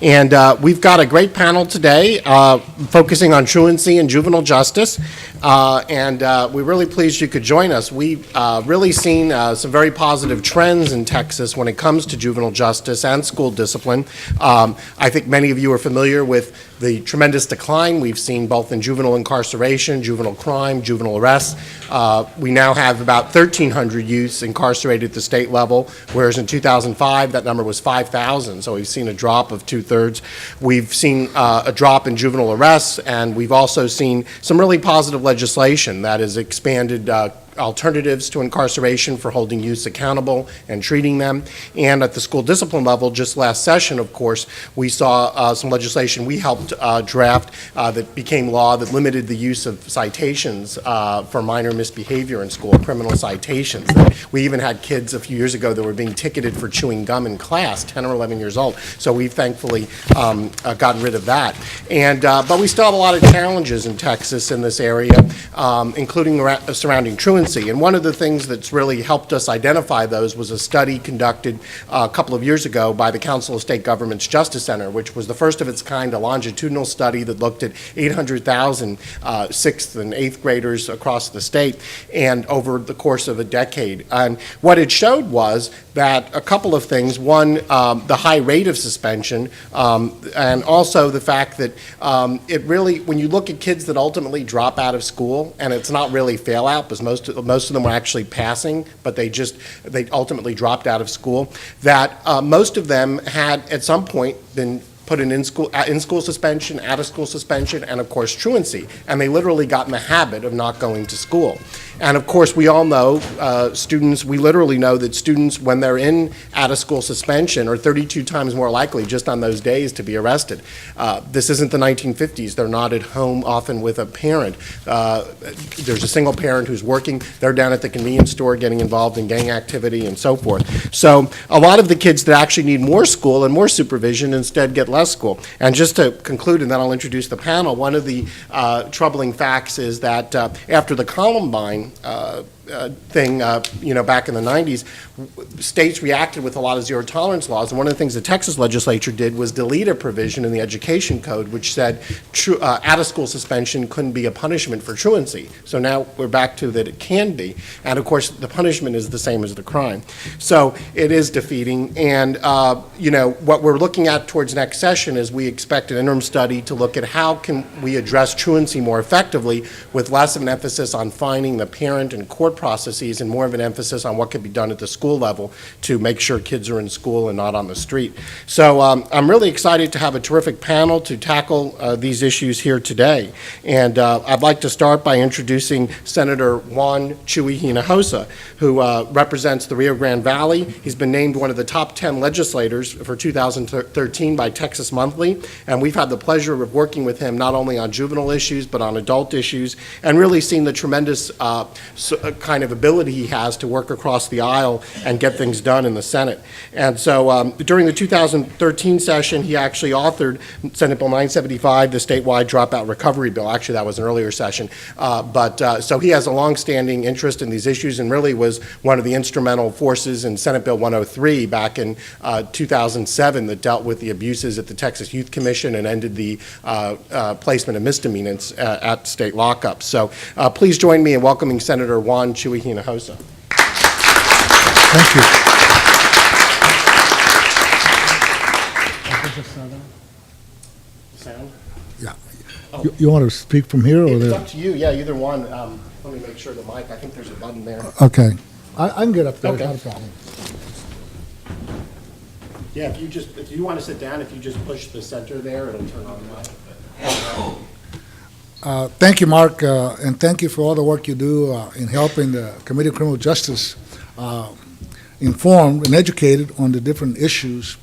And we've got a great panel today focusing on truancy and juvenile justice. We're really pleased you could join us. We've really seen some very positive trends in Texas when it comes to juvenile justice and school discipline. I think many of you are familiar with the tremendous decline we've seen both in juvenile incarceration, juvenile crime, juvenile arrests. We now have about 1,300 youths incarcerated at the state level, whereas in 2005 that number was 5,000, so we've seen a drop of 2/3. We've seen a drop in juvenile arrests, and we've also seen some really positive legislation that has expanded alternatives to incarceration for holding youths accountable and treating them. And at the school discipline level, just last session, of course, we saw some legislation we helped draft that became law that limited the use of citations for minor misbehavior in school, criminal citations. We even had kids a few years ago that were being ticketed for chewing gum in class, 10 or 11 years old. So we've thankfully gotten rid of that. But we still have a lot of challenges in Texas in this area, including surrounding truancy. And one of the things that's really helped us identify those was a study conducted a couple of years ago by the Council of State Governments Justice Center, which was the first of its kind, a longitudinal study that looked at 800,000 6th and 8th graders across the state and over the course of a decade. And what it showed was that a couple of things. One, the high rate of suspension, and also the fact that it really, when you look at kids that ultimately drop out of school, and it's not really fail out, because most of them were actually passing, but they ultimately dropped out of school, that most of them had at some point been put in in-school suspension, out-of-school suspension, and of course truancy. And they literally got in the habit of not going to school. And of course, we all know we literally know that students, when they're in out-of-school suspension, are 32 times more likely just on those days to be arrested. This isn't the 1950s. They're not at home often with a parent. There's a single parent who's working. They're down at the convenience store getting involved in gang activity and so forth. So a lot of the kids that actually need more school and more supervision instead get less school. And just to conclude, and then I'll introduce the panel, one of the troubling facts is that after the Columbine thing, back in the 90s, states reacted with a lot of zero tolerance laws, and one of the things the Texas legislature did was delete a provision in the education code which said out-of-school suspension couldn't be a punishment for truancy. So now we're back to that it can be, and of course the punishment is the same as the crime. So it is defeating, and what we're looking at towards next session is we expect an interim study to look at how can we address truancy more effectively with less of an emphasis on finding the parent and court processes and more of an emphasis on what can be done at the school level to make sure kids are in school and not on the street. So I'm really excited to have a terrific panel to tackle these issues here today. And I'd like to start by introducing Senator Juan Chuy Hinojosa, who represents the Rio Grande Valley. He's been named one of the top 10 legislators for 2013 by Texas Monthly, and we've had the pleasure of working with him not only on juvenile issues but on adult issues, and really seen the tremendous kind of ability he has to work across the aisle and get things done in the Senate. And so during the 2013 session, he actually authored Senate Bill 975, the statewide dropout recovery bill. Actually, that was an earlier session. So he has a long-standing interest in these issues and really was one of the instrumental forces in Senate Bill 103 back in 2007 that dealt with the abuses at the Texas Youth Commission and ended the placement of misdemeanors at state lockups. So please join me in welcoming Senator Juan Chuy Hinojosa. Thank you. Sound? Yeah. You want to speak from here or It's there? up to you. Yeah, either one. Let me make sure the mic. I think there's a button there. Okay. I can get up there. Okay. Not a problem. Yeah, if you want to sit down, if you just push the center there, it'll turn on the mic. Thank you, Mark, and thank you for all the work you do in helping the Committee of Criminal Justice informed and educated on the different issues.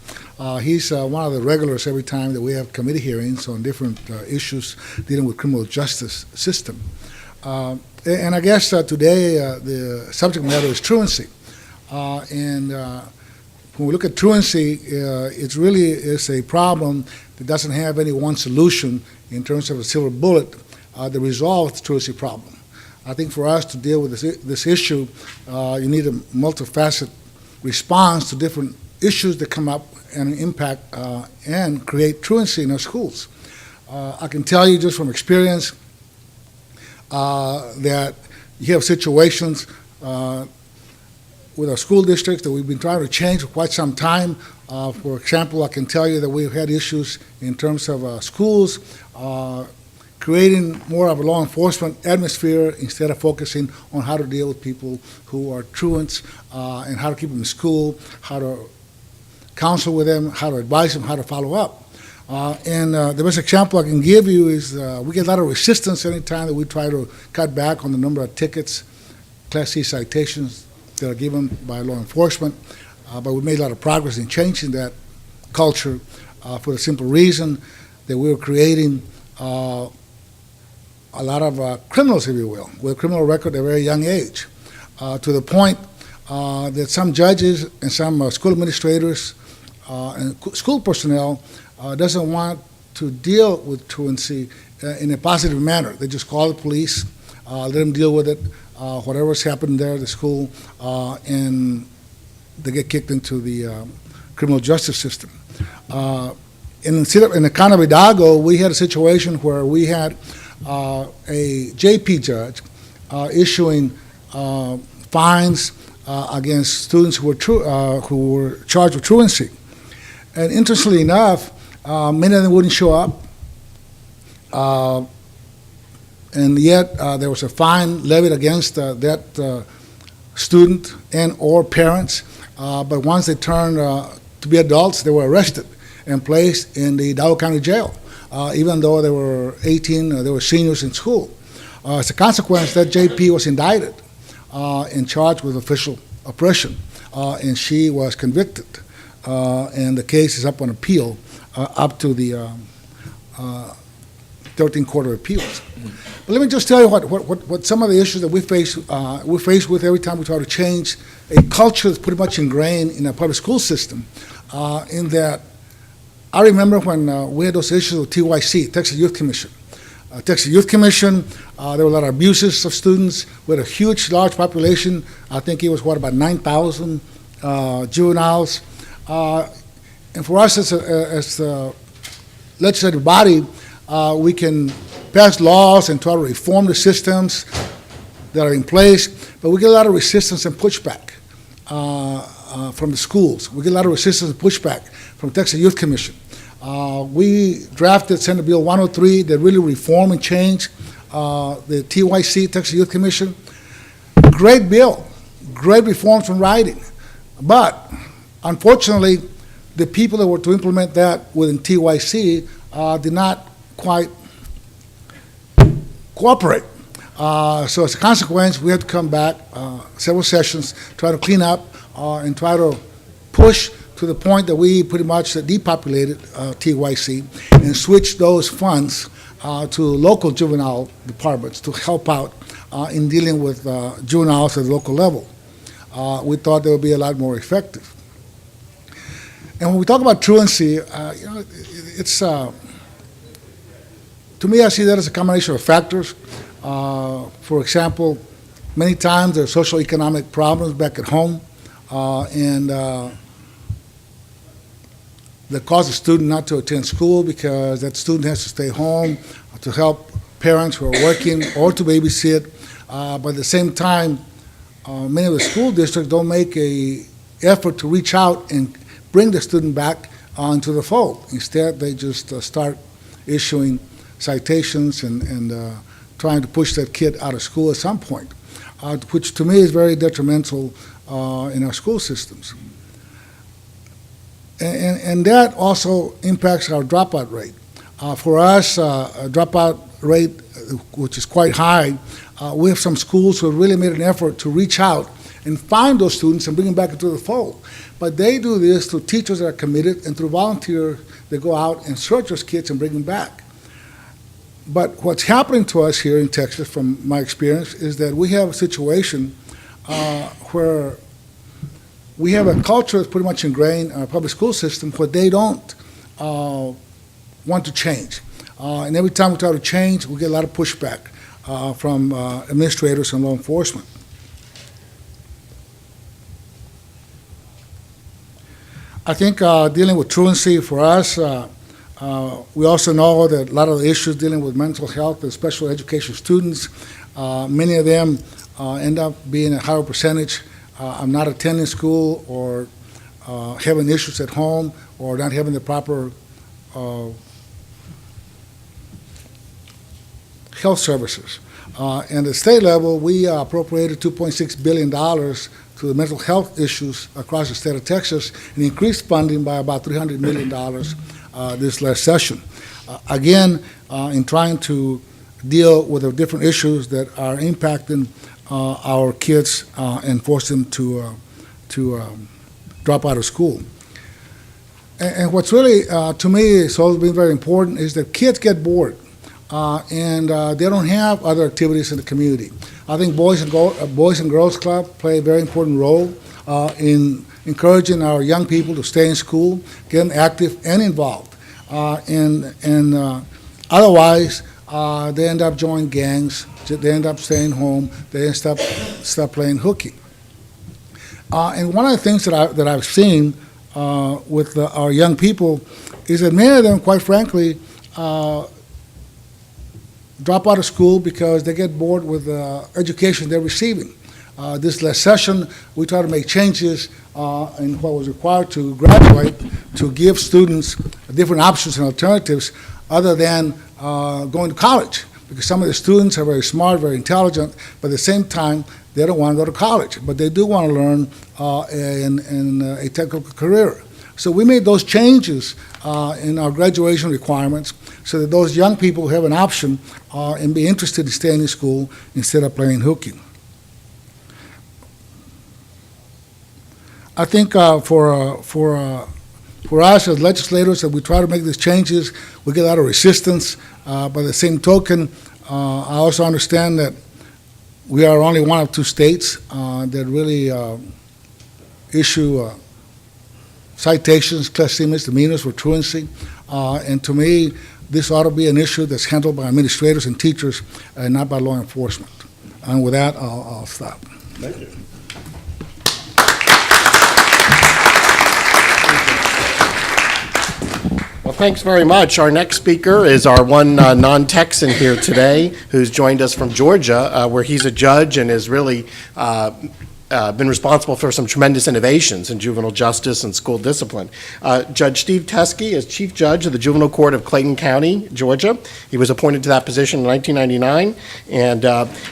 He's one of the regulars every time that we have committee hearings on different issues dealing with criminal justice system. And I guess today the subject matter is truancy. When we look at truancy, it really is a problem that doesn't have any one solution in terms of a silver bullet that resolves the truancy problem. I think for us to deal with this issue, you need a multifaceted response to different issues that come up and impact and create truancy in our schools. I can tell you just from experience that you have situations with our school districts that we've been trying to change for quite some time. For example, I can tell you that we've had issues in terms of schools creating more of a law enforcement atmosphere instead of focusing on how to deal with people who are truants and how to keep them in school, how to counsel with them, how to advise them, how to follow up. And the best example I can give you is we get a lot of resistance anytime that we try to cut back on the number of tickets, Class C citations that are given by law enforcement. But we made a lot of progress in changing that culture for the simple reason that we were creating a lot of criminals, if you will, with a criminal record at a very young age, to the point that some judges and some school administrators and school personnel doesn't want to deal with truancy in a positive manner. They just call the police, let them deal with it, whatever's happened there at the school, and they get kicked into the criminal justice system. In the county of Hidalgo, we had a situation where we had a JP judge issuing fines against students who were charged with truancy. And interestingly enough, many of them wouldn't show up, and yet there was a fine levied against that student and or parents. But once they turned to be adults, they were arrested and placed in the Hidalgo County Jail, even though they were 18, they were seniors in school. As a consequence, that JP was indicted and charged with official oppression, and she was convicted. And the case is up on appeal up to the 13th Court of Appeals. But let me just tell you what some of the issues that we face with every time we try to change a culture that's pretty much ingrained in our public school system. In that, I remember when we had those issues with TYC, Texas Youth Commission. Texas Youth Commission, there were a lot of abuses of students. We had a huge, large population. I think it was, about 9,000 juveniles. And for us as a legislative body, we can pass laws and try to reform the systems that are in place, but we get a lot of resistance and pushback from the schools. We get a lot of resistance and pushback from Texas Youth Commission. We drafted Senate Bill 103 that really reform and change the TYC, Texas Youth Commission. Great bill, great reforms from writing, but unfortunately, the people that were to implement that within TYC did not quite cooperate. So as a consequence, we had to come back several sessions, try to clean up and try to push to the point that we pretty much depopulated TYC and switched those funds to local juvenile departments to help out in dealing with juveniles at the local level. We thought they would be a lot more effective. And when we talk about truancy, it's to me, I see that as a combination of factors. For example, many times there are socioeconomic problems back at home, and that cause a student not to attend school because that student has to stay home to help parents who are working or to babysit. But at the same time, many of the school districts don't make an effort to reach out and bring the student back into the fold. Instead, they just start issuing citations and trying to push that kid out of school at some point, which to me is very detrimental in our school systems. And that also impacts our dropout rate. For us, a dropout rate, which is quite high, we have some schools who have really made an effort to reach out and find those students and bring them back into the fold. But they do this through teachers that are committed and through volunteers that go out and search those kids and bring them back. But what's happening to us here in Texas, from my experience, is that we have a situation where we have a culture that's pretty much ingrained in our public school system where they don't want to change. And every time we try to change, we get a lot of pushback from administrators and law enforcement. I think dealing with truancy for us, we also know that a lot of the issues dealing with mental health and special education students, many of them end up being a higher percentage of not attending school or having issues at home or not having the proper health services. And at the state level, we appropriated $2.6 billion to the mental health issues across the state of Texas and increased funding by about $300 million this last session. Again, in trying to deal with the different issues that are impacting our kids and force them to drop out of school. And what's really, to me, has always been very important is that kids get bored. And they don't have other activities in the community. I think Boys and Girls Club play a very important role in encouraging our young people to stay in school, get active and involved. Otherwise, they end up joining gangs, they end up staying home, they end up stop playing hooky. And one of the things that I've seen with our young people is that many of them, quite frankly, drop out of school because they get bored with the education they're receiving. This last session, we tried to make changes in what was required to graduate to give students different options and alternatives other than going to college. Because some of the students are very smart, very intelligent, but at the same time, they don't want to go to college, but they do want to learn in a technical career. So we made those changes in our graduation requirements so that those young people have an option and be interested in staying in school instead of playing hooky. I think for us as legislators, that we try to make these changes, we get a lot of resistance. By the same token, I also understand that we are only one of two states that really issue citations, Class C misdemeanors for truancy. And to me, this ought to be an issue that's handled by administrators and teachers and not by law enforcement. And with that, I'll stop. Thank you. Well, thanks very much. Our next speaker is our one non-Texan here today who's joined us from Georgia, where he's a judge and is really been responsible for some tremendous innovations in juvenile justice and school discipline. Judge Steve Teske is Chief Judge of the Juvenile Court of Clayton County, Georgia. He was appointed to that position in 1999, and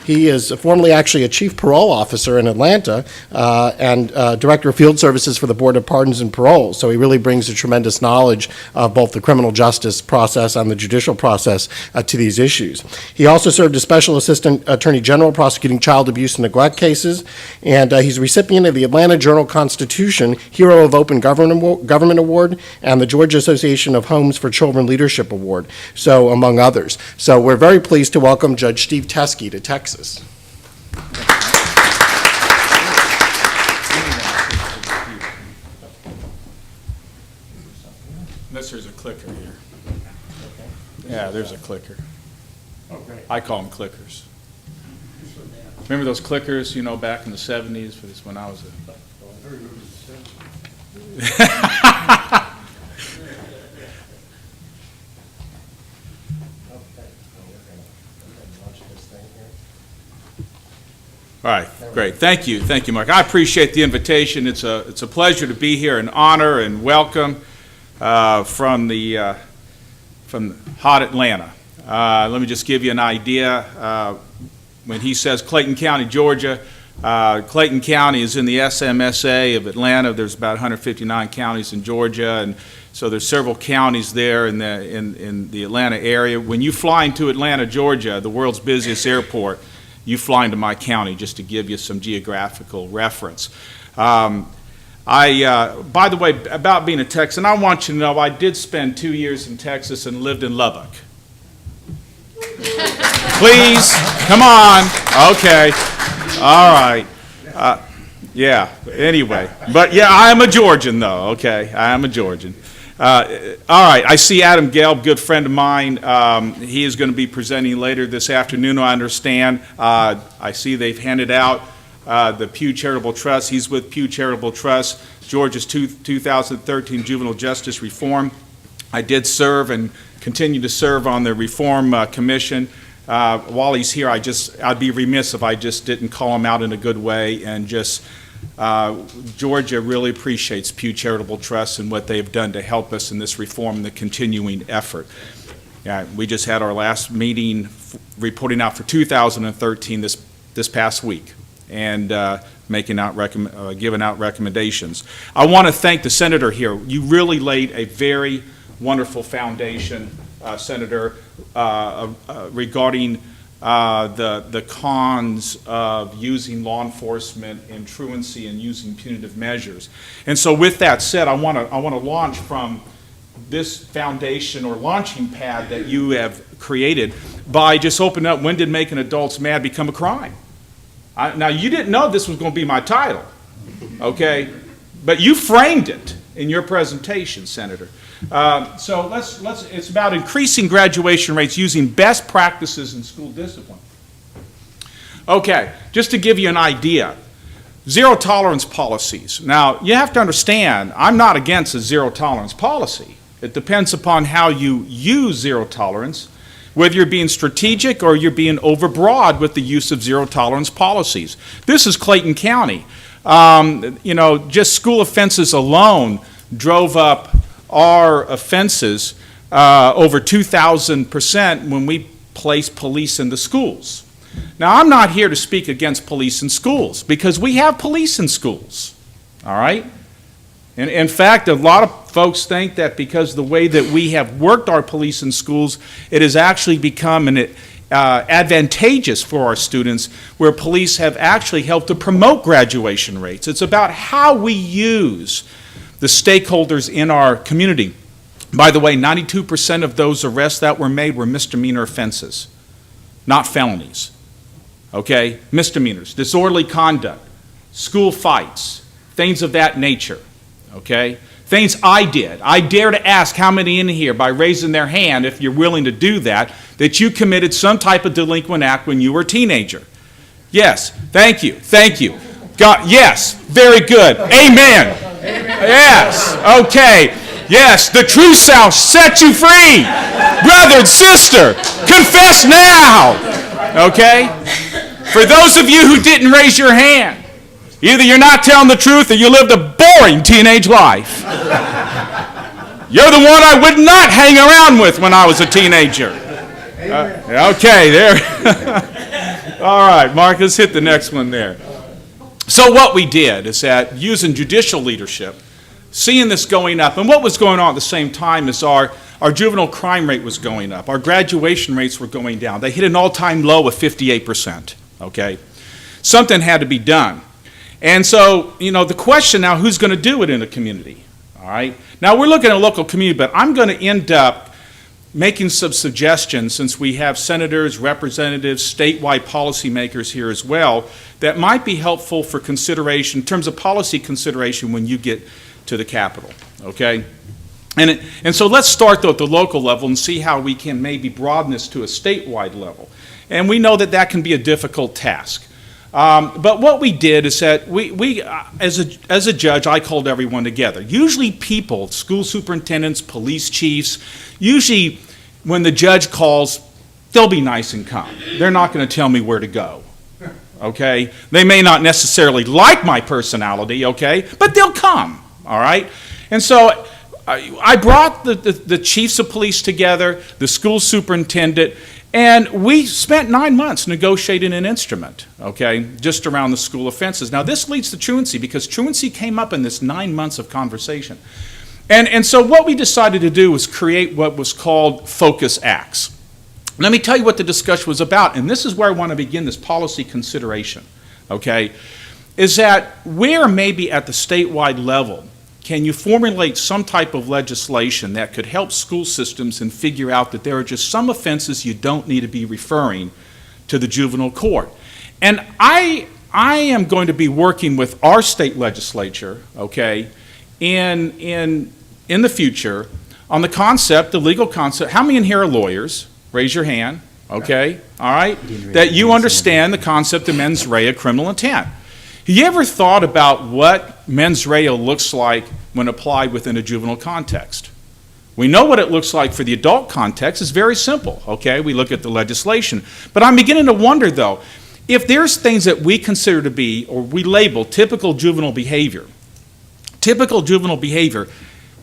he is formerly actually a Chief Parole Officer in Atlanta and Director of Field Services for the Board of Pardons and Parole. So he really brings a tremendous knowledge of both the criminal justice process and the judicial process to these issues. He also served as Special Assistant Attorney General prosecuting child abuse and neglect cases, and he's a recipient of the Atlanta Journal-Constitution Hero of Open Government Award and the Georgia Association of Homes for Children Leadership Award, so among others. So we're very pleased to welcome Judge Steve Teske to Texas. Unless there's a clicker here. Yeah, there's a clicker. I call them clickers. Remember those clickers, you know, back in the 70s, for this when I was All right, great. Thank you, Mark. I appreciate the invitation. It's a pleasure to be here, an honor and welcome from hot Atlanta. Let me just give you an idea. When he says Clayton County, Georgia, Clayton County is in the SMSA of Atlanta. There's about 159 counties in Georgia, and so there's several counties there in the Atlanta area. When you fly into Atlanta, Georgia, the world's busiest airport, you fly into my county, just to give you some geographical reference. By the way, about being a Texan, I want you to know I did spend 2 years in Texas and lived in Lubbock. Please, come on. Okay. All right. Yeah, anyway. But yeah, I am a Georgian, though. Okay, I am a Georgian. All right, I see Adam Gelb, good friend of mine. He is going to be presenting later this afternoon, I understand. I see they've handed out the Pew Charitable Trust. He's with Pew Charitable Trust. Georgia's 2013 Juvenile Justice Reform. I did serve and continue to serve on the Reform Commission. While he's here, I'd be remiss if I just didn't call him out in a good way, and just Georgia really appreciates Pew Charitable Trust and what they've done to help us in this reform and the continuing effort. We just had our last meeting reporting out for 2013 this past week, and giving out recommendations. I want to thank the senator here. You really laid a very wonderful foundation, Senator, regarding the cons of using law enforcement in truancy and using punitive measures. And so with that said, I want to launch from this foundation or launching pad that you have created by just opening up, when did making adults mad become a crime? Now, you didn't know this was going to be my title, okay? But you framed it in your presentation, Senator. So it's about increasing graduation rates using best practices in school discipline. Okay, just to give you an idea, zero tolerance policies. Now, you have to understand, I'm not against a zero tolerance policy. It depends upon how you use zero tolerance, whether you're being strategic or you're being overbroad with the use of zero tolerance policies. This is Clayton County. Just school offenses alone drove up our offenses over 2,000% when we placed police in the schools. Now, I'm not here to speak against police in schools, because we have police in schools, all right? And in fact, a lot of folks think that because the way that we have worked our police in schools, it has actually become advantageous for our students, where police have actually helped to promote graduation rates. It's about how we use the stakeholders in our community. By the way, 92% of those arrests that were made were misdemeanor offenses, not felonies. Okay? Misdemeanors, disorderly conduct, school fights, things of that nature. Okay? Things I did. I dare to ask how many in here, by raising their hand, if you're willing to do that you committed some type of delinquent act when you were a teenager. Yes. Thank you. Thank you. God, yes. Very good. Amen. Yes. Okay. Yes. The true self set you free. Brother and sister, confess now. Okay? For those of you who didn't raise your hand, either you're not telling the truth or you lived a boring teenage life. You're the one I would not hang around with when I was a teenager. Okay, there. All right, Mark, let's hit the next one there. So what we did is that, using judicial leadership, seeing this going up, and what was going on at the same time is our juvenile crime rate was going up. Our graduation rates were going down. They hit an all-time low of 58%, okay? Something had to be done. And so, the question now, who's going to do it in a community? All right? Now, we're looking at a local community, but I'm going to end up making some suggestions, since we have senators, representatives, statewide policymakers here as well, that might be helpful for consideration, in terms of policy consideration, when you get to the Capitol, okay? And so let's start, though, at the local level and see how we can maybe broaden this to a statewide level. And we know that that can be a difficult task. But what we did is that we as a judge, I called everyone together. Usually people, school superintendents, police chiefs, usually when the judge calls, they'll be nice and calm. They're not going to tell me where to go, okay? They may not necessarily like my personality, okay? But they'll come, all right? And so I brought the chiefs of police together, the school superintendent, and we spent 9 months negotiating an instrument, okay, just around the school offenses. Now, this leads to truancy, because truancy came up in this 9 months of conversation. And so what we decided to do was create what was called focus acts. Let me tell you what the discussion was about, and this is where I want to begin this policy consideration, okay, is that where maybe at the statewide level can you formulate some type of legislation that could help school systems and figure out that there are just some offenses you don't need to be referring to the juvenile court. And I am going to be working with our state legislature, okay, in the future on the concept, the legal concept. How many in here are lawyers? Raise your hand, okay, all right, that you understand the concept of mens rea, criminal intent. Have you ever thought about what mens rea looks like when applied within a juvenile context. We know what it looks like for the adult context. It's very simple, okay? We look at the legislation. But I'm beginning to wonder, though, if there's things that we consider to be, or we label typical juvenile behavior,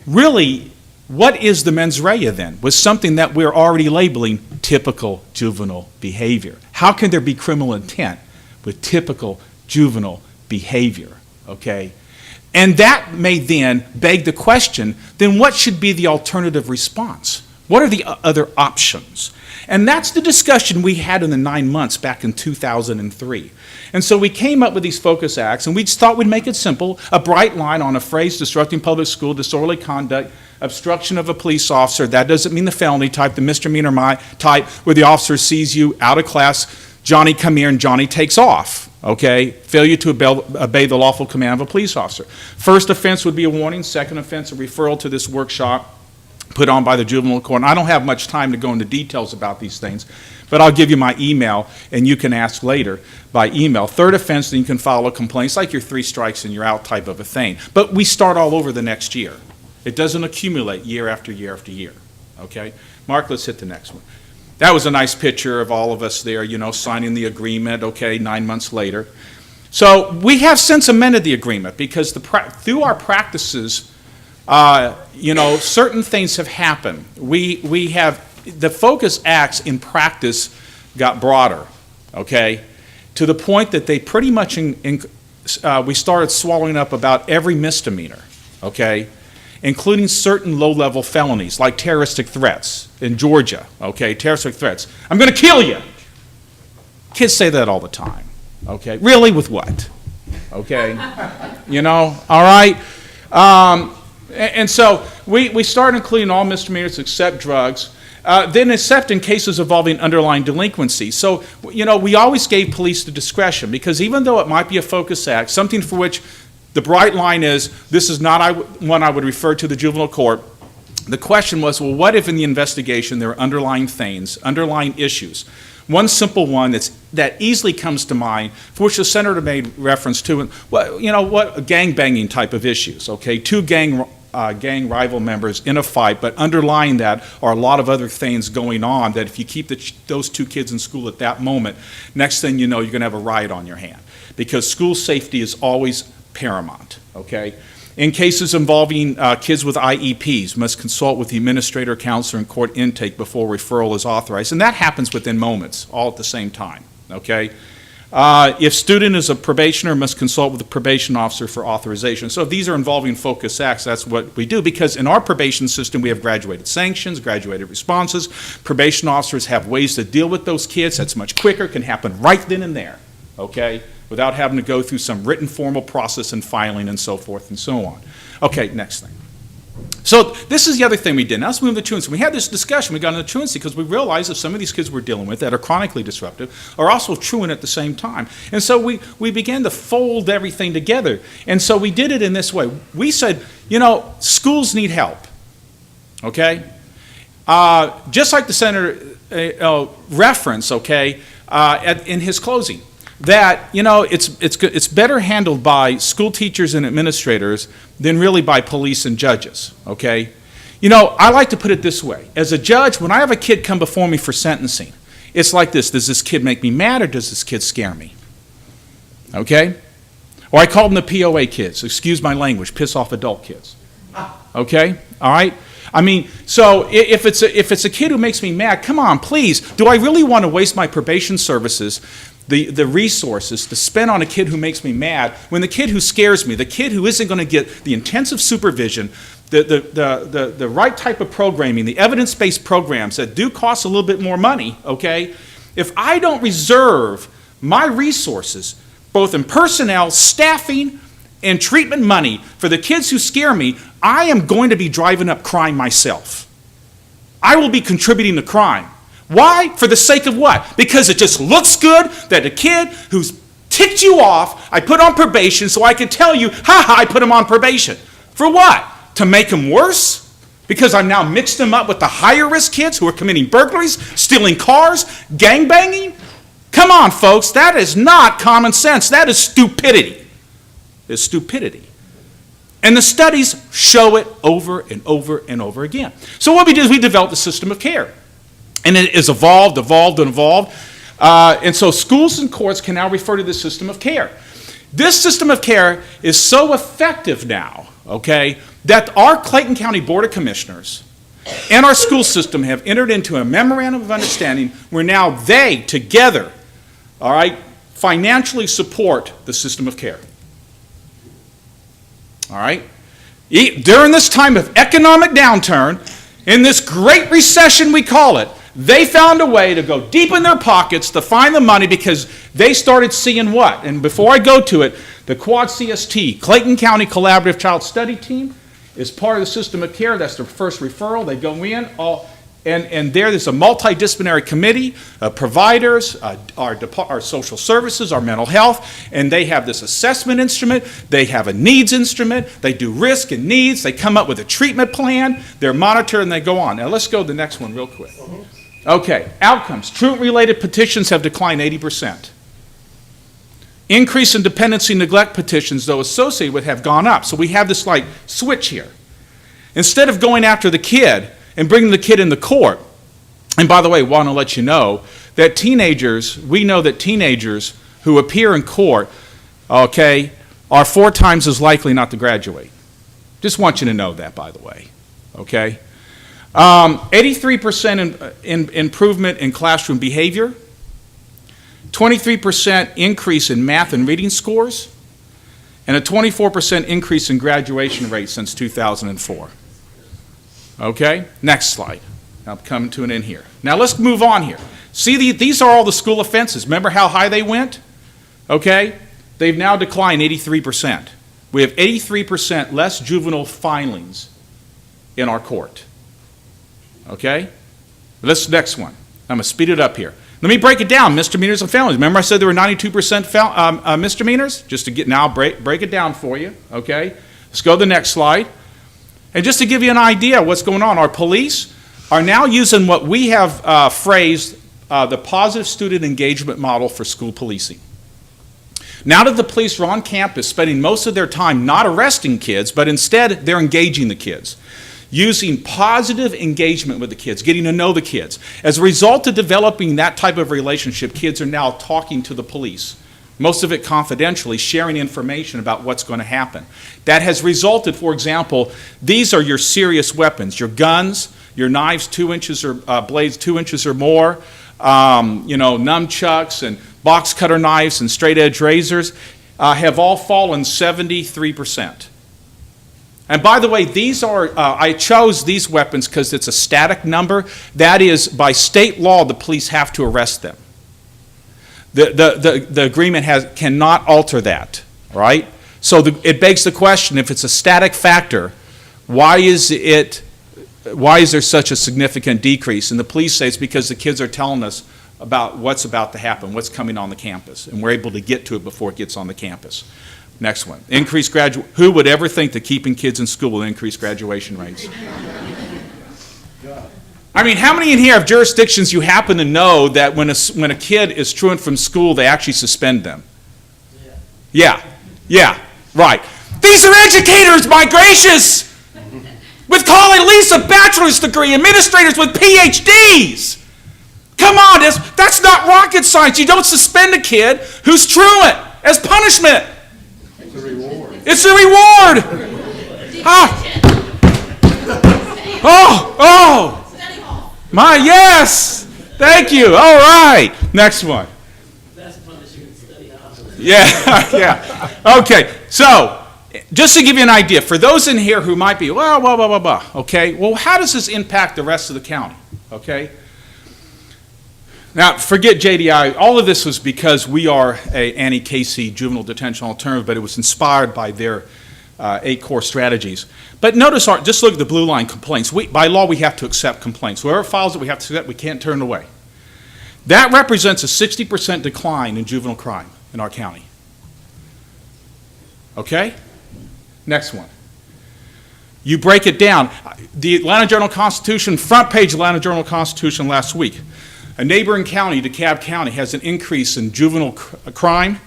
really, what is the mens rea then? Was something that we're already labeling typical juvenile behavior. How can there be criminal intent with typical juvenile behavior, okay? And that may then beg the question, then what should be the alternative response? What are the other options? And that's the discussion we had in the 9 months back in 2003. And so we came up with these focus acts, and we just thought we'd make it simple, a bright line on a phrase, disrupting public school, disorderly conduct, obstruction of a police officer. That doesn't mean the felony type, the misdemeanor type, where the officer sees you out of class, Johnny, come here, and Johnny takes off. Okay, failure to obey the lawful command of a police officer. First offense would be a warning. Second offense, a referral to this workshop put on by the juvenile court. And I don't have much time to go into details about these things, but I'll give you my email, and you can ask later by email. Third offense, then you can file a complaint. It's like your 3 strikes and you're out type of a thing. But we start all over the next year. It doesn't accumulate year after year after year. Okay, Mark, let's hit the next one. That was a nice picture of all of us there, you know, signing the agreement, okay, 9 months later. So we have since amended the agreement because through our practices, you know, certain things have happened. We have, the focus acts in practice got broader, okay, to the point that they pretty much, we started swallowing up about every misdemeanor, okay, including certain low-level felonies like terroristic threats in Georgia, okay, terroristic threats. I'm going to kill you. Kids say that all the time, okay. Really, with what? Okay, you know, all right. And so we started including all misdemeanors except drugs, then except in cases involving underlying delinquency. So, you know, we always gave police the discretion because even though it might be a focus act, something for which the bright line is, this is not one I would refer to the juvenile court. The question was, well, what if in the investigation there are underlying things, underlying issues? One simple one that easily comes to mind, for which the senator made reference to, well, you know, what gang-banging type of issues, okay? 2 gang rival members in a fight, but underlying that are a lot of other things going on that if you keep those 2 kids in school at that moment, next thing you know, you're going to have a riot on your hand because school safety is always paramount, okay? In cases involving kids with IEPs, must consult with the administrator, counselor, and court intake before referral is authorized, and that happens within moments, all at the same time, okay? If student is a probationer, must consult with the probation officer for authorization. So if these are involving focus acts, that's what we do, because in our probation system, we have graduated sanctions, graduated responses. Probation officers have ways to deal with those kids. That's much quicker, can happen right then and there, okay? Without having to go through some written formal process and filing and so forth and so on. Okay, next thing. So this is the other thing we did. Now let's move to truancy. We had this discussion. We got into truancy because we realized that some of these kids we're dealing with that are chronically disruptive are also truant at the same time. And so we began to fold everything together. And so we did it in this way. We said, you know, schools need help, okay? Just like the senator referenced, okay, in his closing. That, you know, it's better handled by school teachers and administrators than really by police and judges, okay? You know, I like to put it this way. As a judge, when I have a kid come before me for sentencing, it's like this. Does this kid make me mad or does this kid scare me? Okay? Or I call them the POA kids. Excuse my language. Piss off adult kids. Okay? All right? I mean, so if it's a kid who makes me mad, come on, please. Do I really want to waste my probation services, the resources to spend on a kid who makes me mad when the kid who scares me, the kid who isn't going to get the intensive supervision, the right type of programming, the evidence-based programs that do cost a little bit more money, okay? If I don't reserve my resources, both in personnel, staffing, and treatment money for the kids who scare me, I am going to be driving up crime myself. I will be contributing to crime. Why? For the sake of what? Because it just looks good that a kid who's ticked you off, I put on probation so I can tell you, I put him on probation. For what? To make him worse? Because I've now mixed them up with the higher risk kids who are committing burglaries, stealing cars, gangbanging? Come on, folks, that is not common sense. That is stupidity. It's stupidity. And the studies show it over and over and over again. So what we did is we developed a system of care. And it has evolved. And so schools and courts can now refer to this system of care. This system of care is so effective now, okay, that our Clayton County Board of Commissioners and our school system have entered into a memorandum of understanding where now they, together, all right, financially support the system of care. All right? During this time of economic downturn, in this great recession we call it, they found a way to go deep in their pockets to find the money because they started seeing what? And before I go to it, the Quad CST, Clayton County Collaborative Child Study Team, is part of the system of care. That's their first referral. They go in, and there's a multidisciplinary committee of providers, our social services, our mental health, and they have this assessment instrument. They have a needs instrument. They do risk and needs. They come up with a treatment plan. They're monitored, and they go on. Now, let's go to the next one real quick. Okay, outcomes. Truant-related petitions have declined 80%. Increase in dependency neglect petitions, though associated with, have gone up. So we have this like switch here. Instead of going after the kid and bringing the kid into court, and by the way, want to let you know that we know that teenagers who appear in court, okay, are 4 times as likely not to graduate. Just want you to know that, by the way, okay? 83% improvement in classroom behavior, 23% increase in math and reading scores, and a 24% increase in graduation rate since 2004. Okay, next slide. I'm coming to an end here. Now let's move on here. See, these are all the school offenses. Remember how high they went? Okay, they've now declined 83%. We have 83% less juvenile filings in our court. Okay, let's next one. I'm going to speed it up here. Let me break it down, misdemeanors and felonies. Remember I said there were 92% misdemeanors? Just to get now break it down for you, okay? Let's go to the next slide. And just to give you an idea of what's going on, our police are now using what we have phrased the positive student engagement model for school policing. Now that the police are on campus spending most of their time not arresting kids, but instead they're engaging the kids, using positive engagement with the kids, getting to know the kids. As a result of developing that type of relationship, kids are now talking to the police, most of it confidentially, sharing information about what's going to happen. That has resulted, for example, these are your serious weapons, your guns, your knives 2 inches or blades 2 inches or more, nunchucks and box cutter knives and straight edge razors have all fallen 73%. And by the way, these are, I chose these weapons because it's a static number. That is, by state law, the police have to arrest them. The agreement cannot alter that, all right? So it begs the question, if it's a static factor, why is there such a significant decrease? And the police say it's because the kids are telling us about what's about to happen, what's coming on the campus, and we're able to get to it before it gets on the campus. Next one. Who would ever think that keeping kids in school will increase graduation rates? I mean, how many in here have jurisdictions you happen to know that when a kid is truant from school, they actually suspend them? Yeah, right. These are educators, my gracious! With calling at least a bachelor's degree, administrators with PhDs! Come on, that's not rocket science. You don't suspend a kid who's truant as punishment. It's a reward. It's a reward. My, yes. Thank you. All right. Next one. Yeah. Okay. So, just to give you an idea, for those in here who might be, okay, well, how does this impact the rest of the county? Okay. Now, forget JDI. All of this was because we are a anti-KC juvenile detention alternative, but it was inspired by their 8 core strategies. But notice, just look at the blue line complaints. By law, we have to accept complaints. Whoever files it, we have to accept. We can't turn it away. That represents a 60% decline in juvenile crime in our county. Okay? Next one. You break it down. The Atlanta Journal-Constitution, front page Atlanta Journal-Constitution last week. A neighboring county, DeKalb County, has an increase in juvenile crime,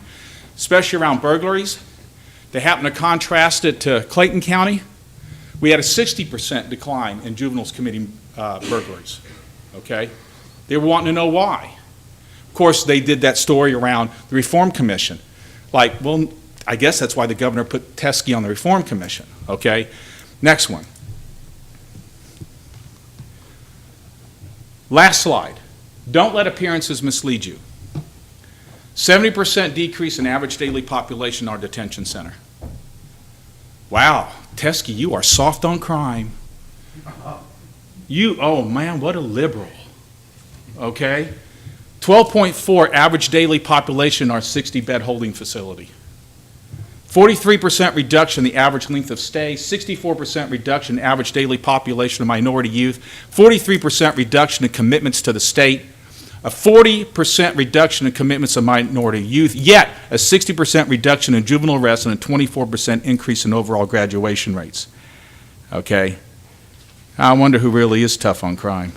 especially around burglaries. They happen to contrast it to Clayton County. We had a 60% decline in juveniles committing burglaries, okay? They were wanting to know why. Of course, they did that story around the Reform Commission. Like, well, I guess that's why the governor put Teskey on the Reform Commission, okay? Next one. Last slide. Don't let appearances mislead you. 70% decrease in average daily population in our detention center. Wow, Teskey, you are soft on crime. Oh man, what a liberal. Okay? 12.4 average daily population in our 60-bed holding facility. 43% reduction in the average length of stay, 64% reduction in average daily population of minority youth, 43% reduction in commitments to the state, a 40% reduction in commitments of minority youth, yet a 60% reduction in juvenile arrests and a 24% increase in overall graduation rates. Okay? I wonder who really is tough on crime.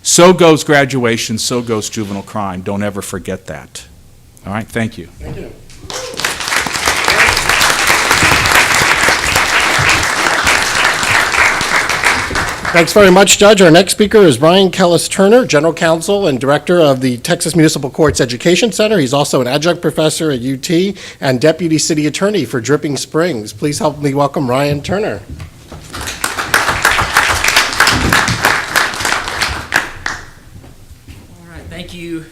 So goes graduation, so goes juvenile crime. Don't ever forget that. All right, thank you. Thank you. Thanks very much, Judge. Our next speaker is Brian Kellis-Turner, General Counsel and Director of the Texas Municipal Courts Education Center. He's also an adjunct professor at UT and Deputy City Attorney for Dripping Springs. Please help me welcome Ryan Turner.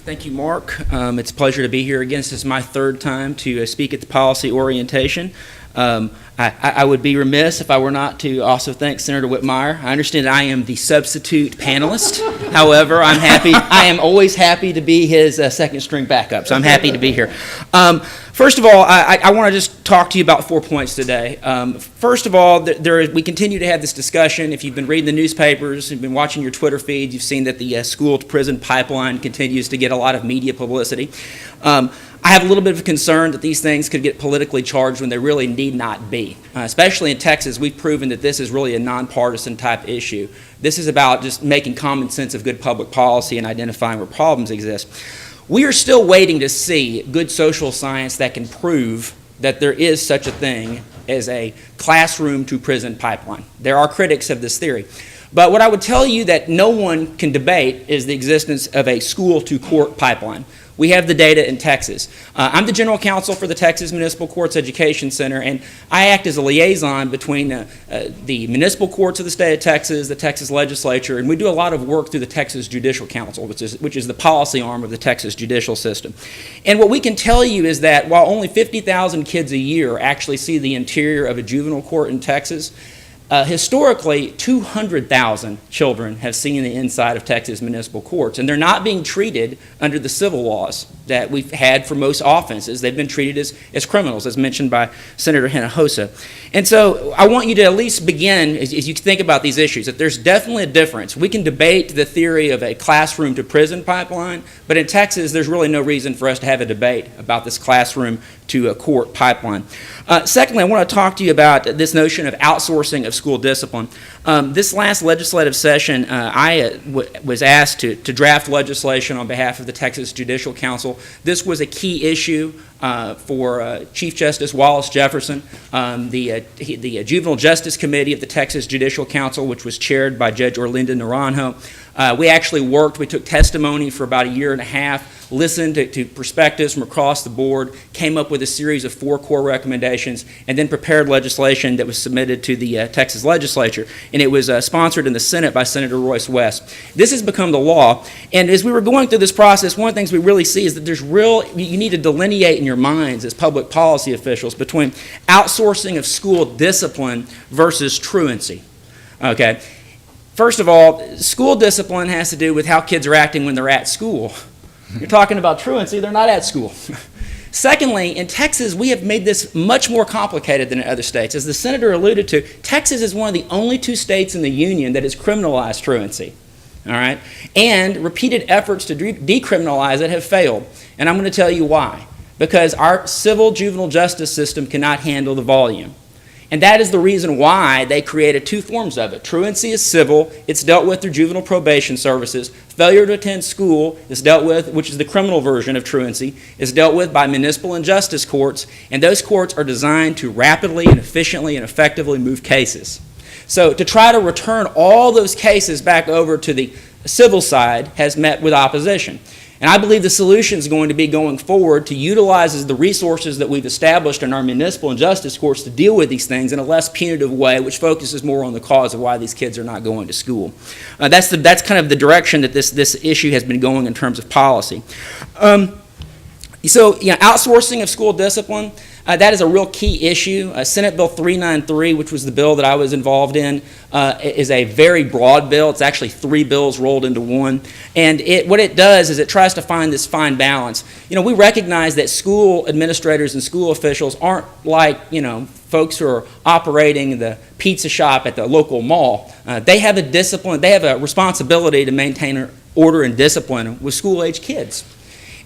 Thank you, Mark. It's a pleasure to be here again. This is my third time to speak at the policy orientation. I would be remiss if I were not to also thank Senator Whitmire. I understand I am the substitute panelist. However, I am always happy to be his second string backup, so I'm happy to be here. First of all, I want to just talk to you about 4 points today. First of all, we continue to have this discussion. If you've been reading the newspapers, you've been watching your Twitter feed, you've seen that the school-to-prison pipeline continues to get a lot of media publicity. I have a little bit of a concern that these things could get politically charged when they really need not be. Especially in Texas, we've proven that this is really a nonpartisan type issue. This is about just making common sense of good public policy and identifying where problems exist. We are still waiting to see good social science that can prove that there is such a thing as a classroom-to-prison pipeline. There are critics of this theory. But what I would tell you that no one can debate is the existence of a school-to-court pipeline. We have the data in Texas. I'm the general counsel for the Texas Municipal Courts Education Center, and I act as a liaison between the municipal courts of the state of Texas, the Texas legislature, and we do a lot of work through the Texas Judicial Council, which is the policy arm of the Texas judicial system. And what we can tell you is that while only 50,000 kids a year actually see the interior of a juvenile court in Texas, historically, 200,000 children have seen the inside of Texas municipal courts, and they're not being treated under the civil laws that we've had for most offenses. They've been treated as criminals, as mentioned by Senator Hinojosa. And so I want you to at least begin, as you think about these issues, that there's definitely a difference. We can debate the theory of a classroom-to-prison pipeline, but in Texas, there's really no reason for us to have a debate about this classroom-to-court pipeline. Secondly, I want to talk to you about this notion of outsourcing of school discipline. This last legislative session, I was asked to draft legislation on behalf of the Texas Judicial Council. This was a key issue for Chief Justice Wallace Jefferson, the Juvenile Justice Committee of the Texas Judicial Council, which was chaired by Judge Orlinda Naranjo. We actually we took testimony for about a year and a half, listened to perspectives from across the board, came up with a series of 4 core recommendations, and then prepared legislation that was submitted to the Texas legislature. And it was sponsored in the Senate by Senator Royce West. This has become the law. And as we were going through this process, one of the things we really see is that you need to delineate in your minds as public policy officials between outsourcing of school discipline versus truancy. Okay? First of all, school discipline has to do with how kids are acting when they're at school. You're talking about truancy, they're not at school. Secondly, in Texas, we have made this much more complicated than in other states. As the senator alluded to, Texas is one of the only 2 states in the union that has criminalized truancy. All right? And repeated efforts to decriminalize it have failed. And I'm going to tell you why. Because our civil juvenile justice system cannot handle the volume. And that is the reason why they created two forms of it. Truancy is civil. It's dealt with through juvenile probation services. Failure to attend school is dealt with, which is the criminal version of truancy, is dealt with by municipal and justice courts. And those courts are designed to rapidly and efficiently and effectively move cases. So to try to return all those cases back over to the civil side has met with opposition. And I believe the solution is going to be going forward to utilize the resources that we've established in our municipal and justice courts to deal with these things in a less punitive way, which focuses more on the cause of why these kids are not going to school. That's kind of the direction that this issue has been going in terms of policy. Outsourcing of school discipline, that is a real key issue. Senate Bill 393, which was the bill that I was involved in, is a very broad bill. It's actually 3 bills rolled into one. And what it does is it tries to find this fine balance. We recognize that school administrators and school officials aren't like, folks who are operating the pizza shop at the local mall. They have a responsibility to maintain order and discipline with school-age kids.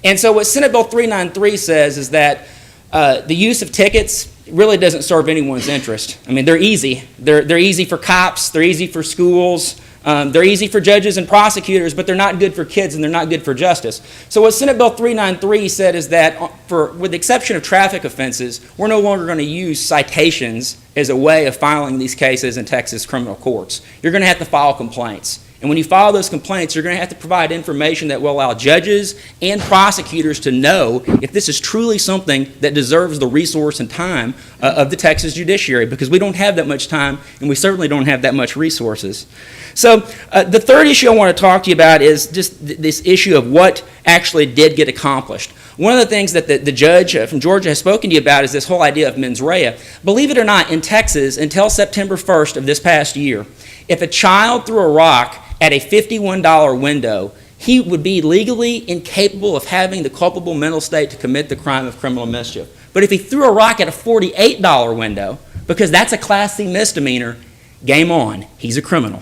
And so what Senate Bill 393 says is that the use of tickets really doesn't serve anyone's interest. I mean, they're easy. They're easy for cops. They're easy for schools. They're easy for judges and prosecutors, but they're not good for kids and they're not good for justice. So what Senate Bill 393 said is that, with the exception of traffic offenses, we're no longer going to use citations as a way of filing these cases in Texas criminal courts. You're going to have to file complaints. And when you file those complaints, you're going to have to provide information that will allow judges and prosecutors to know if this is truly something that deserves the resource and time of the Texas judiciary, because we don't have that much time and we certainly don't have that much resources. So the third issue I want to talk to you about is just this issue of what actually did get accomplished. One of the things that the judge from Georgia has spoken to you about is this whole idea of mens rea. Believe it or not, in Texas, until September 1st of this past year, if a child threw a rock at a $51 window, he would be legally incapable of having the culpable mental state to commit the crime of criminal mischief. But if he threw a rock at a $48 window, because that's a Class C misdemeanor, game on, he's a criminal.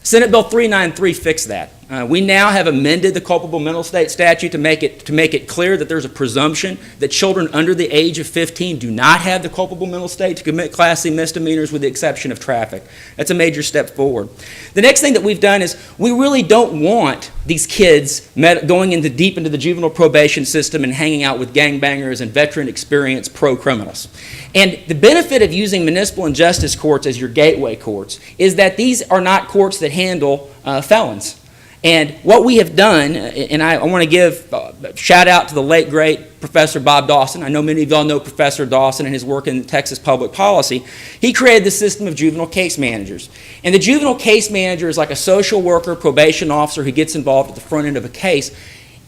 Senate Bill 393 fixed that. We now have amended the culpable mental state statute to make it clear that there's a presumption that children under the age of 15 do not have the culpable mental state to commit Class C misdemeanors with the exception of traffic. That's a major step forward. The next thing that we've done is we really don't want these kids going deep into the juvenile probation system and hanging out with gangbangers and veteran experienced pro-criminals. And the benefit of using municipal and justice courts as your gateway courts is that these are not courts that handle felons. And what we have done, and I want to give a shout out to the late, great Professor Bob Dawson. I know many of y'all know Professor Dawson and his work in Texas public policy. He created the system of juvenile case managers. And the juvenile case manager is like a social worker, probation officer who gets involved at the front end of a case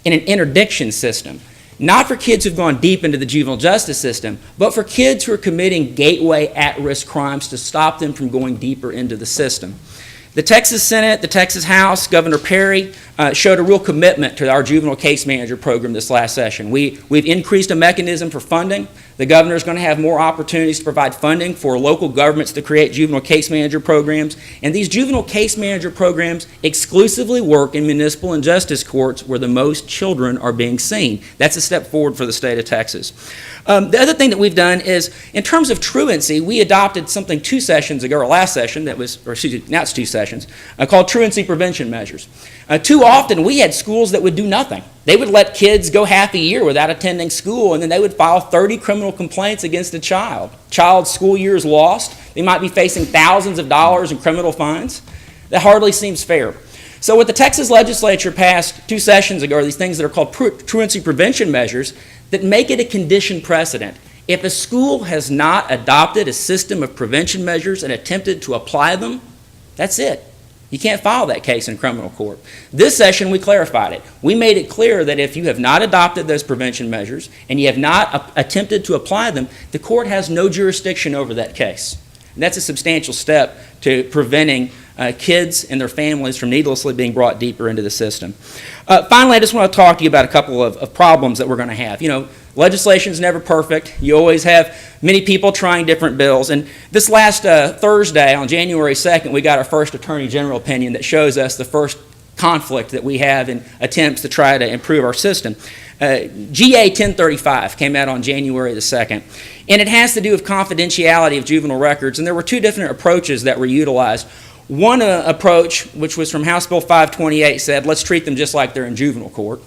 in an interdiction system. Not for kids who've gone deep into the juvenile justice system, but for kids who are committing gateway at-risk crimes to stop them from going deeper into the system. The Texas Senate, the Texas House, Governor Perry showed a real commitment to our juvenile case manager program this last session. We've increased a mechanism for funding. The governor is going to have more opportunities to provide funding for local governments to create juvenile case manager programs. And these juvenile case manager programs exclusively work in municipal and justice courts where the most children are being seen. That's a step forward for the state of Texas. The other thing that we've done is, in terms of truancy, we adopted something 2 sessions ago, or last session, now it's 2 sessions, called truancy prevention measures. Too often, we had schools that would do nothing. They would let kids go half a year without attending school, and then they would file 30 criminal complaints against a child. Child's school year is lost. They might be facing thousands of dollars in criminal fines. That hardly seems fair. So what the Texas legislature passed 2 sessions ago are these things that are called truancy prevention measures that make it a condition precedent. If a school has not adopted a system of prevention measures and attempted to apply them, that's it. You can't file that case in criminal court. This session, we clarified it. We made it clear that if you have not adopted those prevention measures and you have not attempted to apply them, the court has no jurisdiction over that case. And that's a substantial step to preventing kids and their families from needlessly being brought deeper into the system. Finally, I just want to talk to you about a couple of problems that we're going to have. Legislation is never perfect. You always have many people trying different bills. And this last Thursday, on January 2nd, we got our first Attorney General opinion that shows us the first conflict that we have in attempts to try to improve our system. GA 1035 came out on January the 2nd, and it has to do with confidentiality of juvenile records, and there were two different approaches that were utilized. One approach, which was from House Bill 528, said let's treat them just like they're in juvenile court.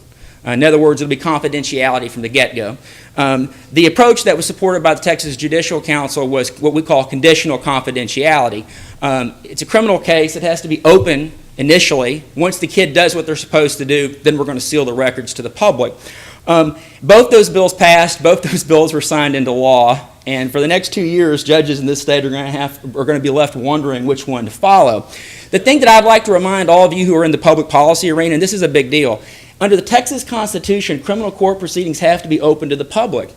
In other words, it'll be confidentiality from the get-go. The approach that was supported by the Texas Judicial Council was what we call conditional confidentiality. It's a criminal case. It has to be open initially. Once the kid does what they're supposed to do, then we're going to seal the records to the public. Both those bills passed. Both those bills were signed into law. And for the next 2 years, judges in this state are going to be left wondering which one to follow. The thing that I'd like to remind all of you who are in the public policy arena, and this is a big deal, under the Texas Constitution, criminal court proceedings have to be open to the public.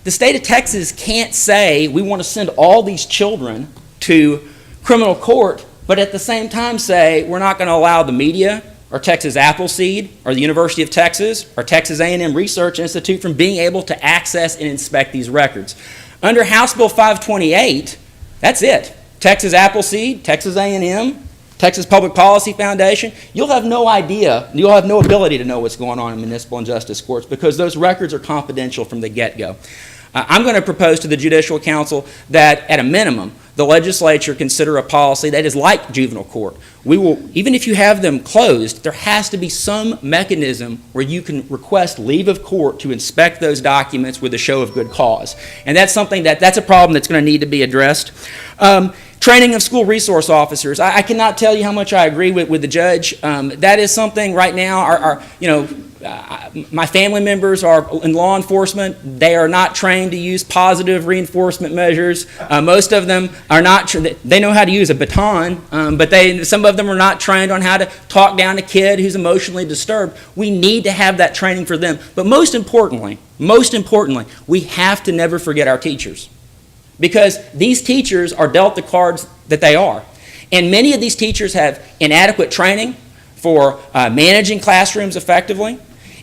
The state of Texas can't say we want to send all these children to criminal court, but at the same time say we're not going to allow the media or Texas Appleseed or the University of Texas or Texas A&M Research Institute from being able to access and inspect these records. Under House Bill 528, that's it. Texas Appleseed, Texas A&M, Texas Public Policy Foundation, you'll have no idea, you'll have no ability to know what's going on in municipal and justice courts because those records are confidential from the get-go. I'm going to propose to the Judicial Council that, at a minimum, the legislature consider a policy that is like juvenile court. We will, even if you have them closed, there has to be some mechanism where you can request leave of court to inspect those documents with a show of good cause. And that's something that's a problem that's going to need to be addressed. Training of school resource officers. I cannot tell you how much I agree with the judge. That is something right now, my family members are in law enforcement. They are not trained to use positive reinforcement measures. Most of them are not, they know how to use a baton, but some of them are not trained on how to talk down a kid who's emotionally disturbed. We need to have that training for them. But most importantly, we have to never forget our teachers. Because these teachers are dealt the cards that they are. And many of these teachers have inadequate training for managing classrooms effectively.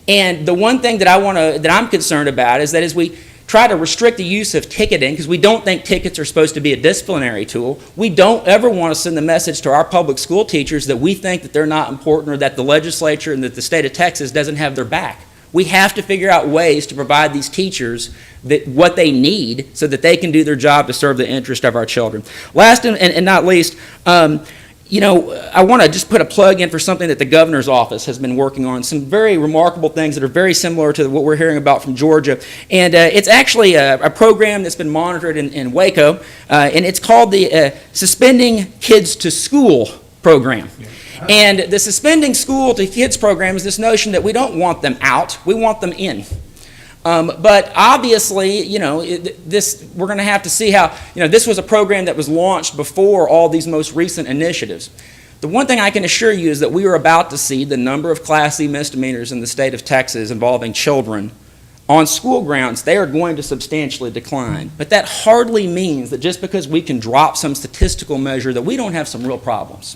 And the one thing that I'm concerned about is that as we try to restrict the use of ticketing, because we don't think tickets are supposed to be a disciplinary tool, we don't ever want to send the message to our public school teachers that we think that they're not important or that the legislature and that the state of Texas doesn't have their back. We have to figure out ways to provide these teachers what they need so that they can do their job to serve the interest of our children. Last and not least, I want to just put a plug in for something that the governor's office has been working on, some very remarkable things that are very similar to what we're hearing about from Georgia. And it's actually a program that's been monitored in Waco, and it's called the Suspending Kids to School program. And the Suspending School to Kids program is this notion that we don't want them out, we want them in. But obviously, we're going to have to see how, this was a program that was launched before all these most recent initiatives. The one thing I can assure you is that we are about to see the number of Class C misdemeanors in the state of Texas involving children on school grounds, they are going to substantially decline. But that hardly means that just because we can drop some statistical measure that we don't have some real problems.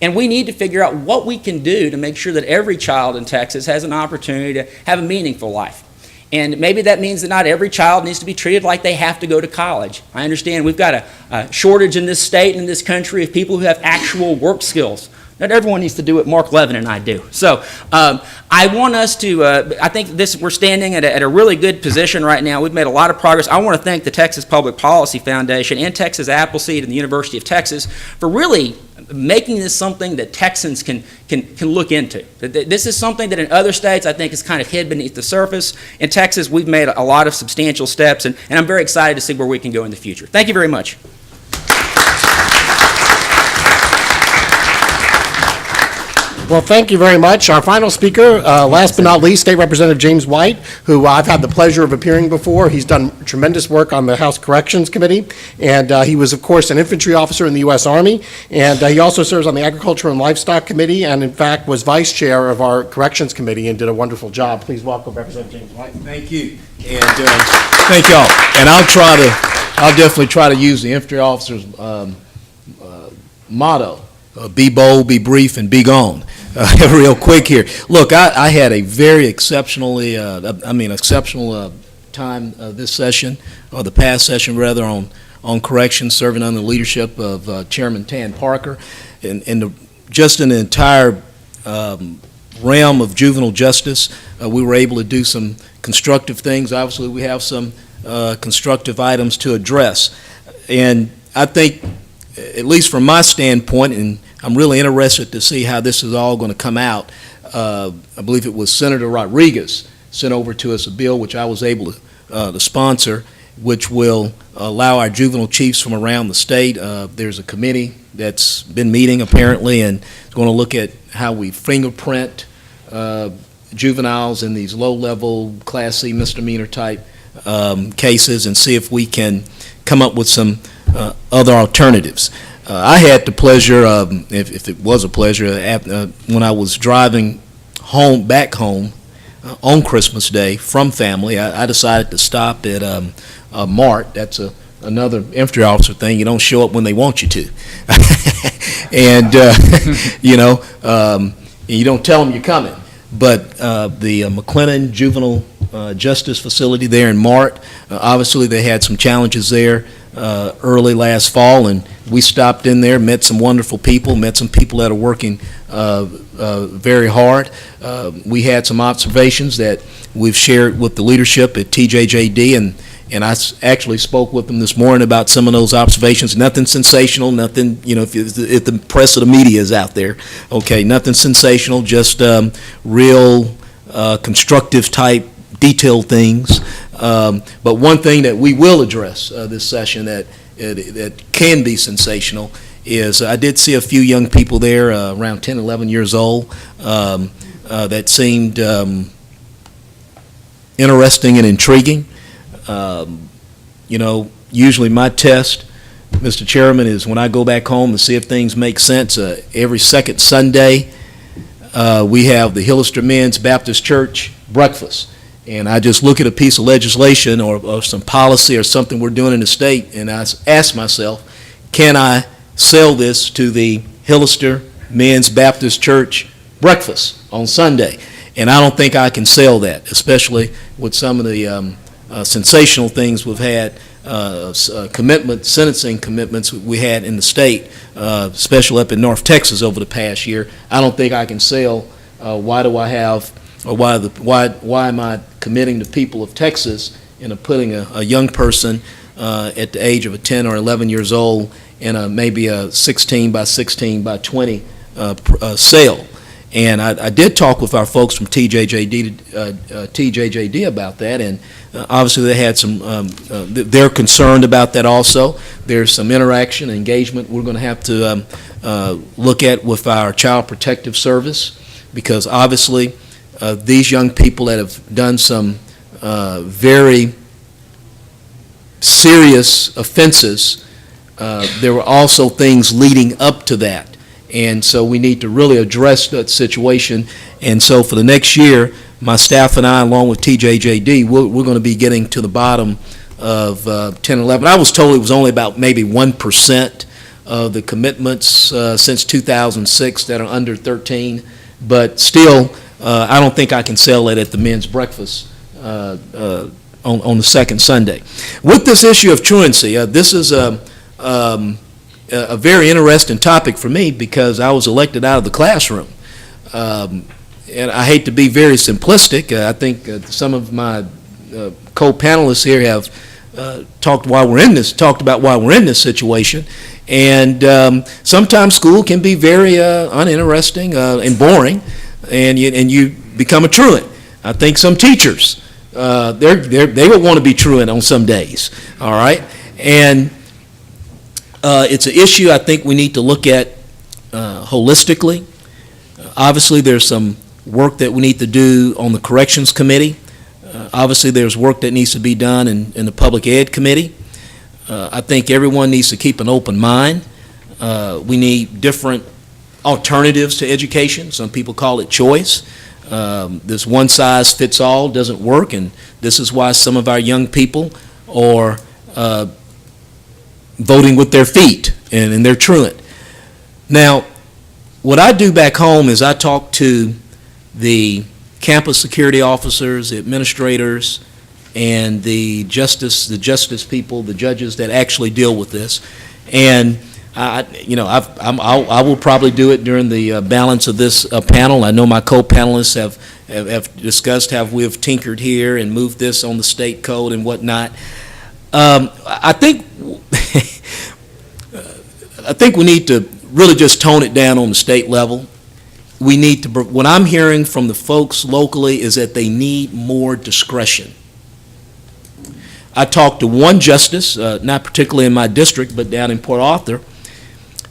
And we need to figure out what we can do to make sure that every child in Texas has an opportunity to have a meaningful life. And maybe that means that not every child needs to be treated like they have to go to college. I understand we've got a shortage in this state and in this country of people who have actual work skills. Not everyone needs to do what Mark Levin and I do. So I want us to, I think we're standing at a really good position right now. We've made a lot of progress. I want to thank the Texas Public Policy Foundation and Texas Appleseed and the University of Texas for really making this something that Texans can look into. This is something that in other states I think is kind of hid beneath the surface. In Texas, we've made a lot of substantial steps, and I'm very excited to see where we can go in the future. Thank you very much. Well, thank you very much. Our final speaker, last but not least, State Representative James White, who I've had the pleasure of appearing before. He's done tremendous work on the House Corrections Committee, and he was, of course, an infantry officer in the U.S. Army, and he also serves on the Agriculture and Livestock Committee, and in fact was vice chair of our Corrections Committee and did a wonderful job. Please welcome Representative James White. Thank you, and thank y'all. And I'll definitely try to use the infantry officer's motto: be bold, be brief, and be gone. Real quick here. Look, I had a very exceptional time this session, or the past session rather, on corrections, serving under the leadership of Chairman Tan Parker, and just an entire realm of juvenile justice. We were able to do some constructive things. Obviously, we have some constructive items to address. And I think, at least from my standpoint, and I'm really interested to see how this is all going to come out, I believe it was Senator Rodriguez sent over to us a bill which I was able to sponsor, which will allow our juvenile chiefs from around the state. There's a committee that's been meeting apparently and is going to look at how we fingerprint juveniles in these low-level Class C misdemeanor type cases and see if we can come up with some other alternatives. I had the pleasure, if it was a pleasure, when I was driving back home on Christmas Day from family, I decided to stop at Mart. That's another infantry officer thing. You don't show up when they want you to. And, you don't tell them you're coming. But the McLennan Juvenile Justice Facility there in Mart, obviously they had some challenges there early last fall, and we stopped in there, met some wonderful people, met some people that are working very hard. We had some observations that we've shared with the leadership at TJJD, and I actually spoke with them this morning about some of those observations. Nothing sensational, nothing, if the press of the media is out there, okay, nothing sensational, just real constructive type detailed things. But one thing that we will address this session that can be sensational is I did see a few young people there around 10, 11 years old that seemed interesting and intriguing. Usually my test, Mr. Chairman, is when I go back home to see if things make sense. Every second Sunday, we have the Hillister Men's Baptist Church breakfast. And I just look at a piece of legislation or some policy or something we're doing in the state, and I ask myself, can I sell this to the Hillister Men's Baptist Church breakfast on Sunday? And I don't think I can sell that, especially with some of the sensational things we've had, sentencing commitments we had in the state, especially up in North Texas over the past year. I don't think I can sell. Why am I committing the people of Texas into putting a young person at the age of 10 or 11 years old in maybe a 16 by 16 by 20 sale? And I did talk with our folks from TJJD about that, and obviously they had some, they're concerned about that also. There's some interaction and engagement we're going to have to look at with our Child Protective Service, because obviously these young people that have done some very serious offenses, there were also things leading up to that. And so we need to really address that situation. And so for the next year, my staff and I, along with TJJD, we're going to be getting to the bottom of 10, 11. I was told it was only about maybe 1% of the commitments since 2006 that are under 13. But still, I don't think I can sell it at the men's breakfast on the second Sunday. With this issue of truancy, this is a very interesting topic for me because I was elected out of the classroom. And I hate to be very simplistic. I think some of my co-panelists here have talked about why we're in this situation. And sometimes school can be very uninteresting and boring, and you become a truant. I think some teachers, they would want to be truant on some days, all right? And it's an issue I think we need to look at holistically. Obviously, there's some work that we need to do on the Corrections Committee. Obviously, there's work that needs to be done in the Public Ed Committee. I think everyone needs to keep an open mind. We need different alternatives to education. Some people call it choice. This one-size-fits-all doesn't work, and this is why some of our young people are voting with their feet, and they're truant. Now, what I do back home is I talk to the campus security officers, the administrators, and the justice people, the judges that actually deal with this. And I will probably do it during the balance of this panel. I know my co-panelists have discussed how we've tinkered here and moved this on the state code and whatnot. I think we need to really just tone it down on the state level. We need to, what I'm hearing from the folks locally is that they need more discretion. I talked to one justice, not particularly in my district, but down in Port Arthur.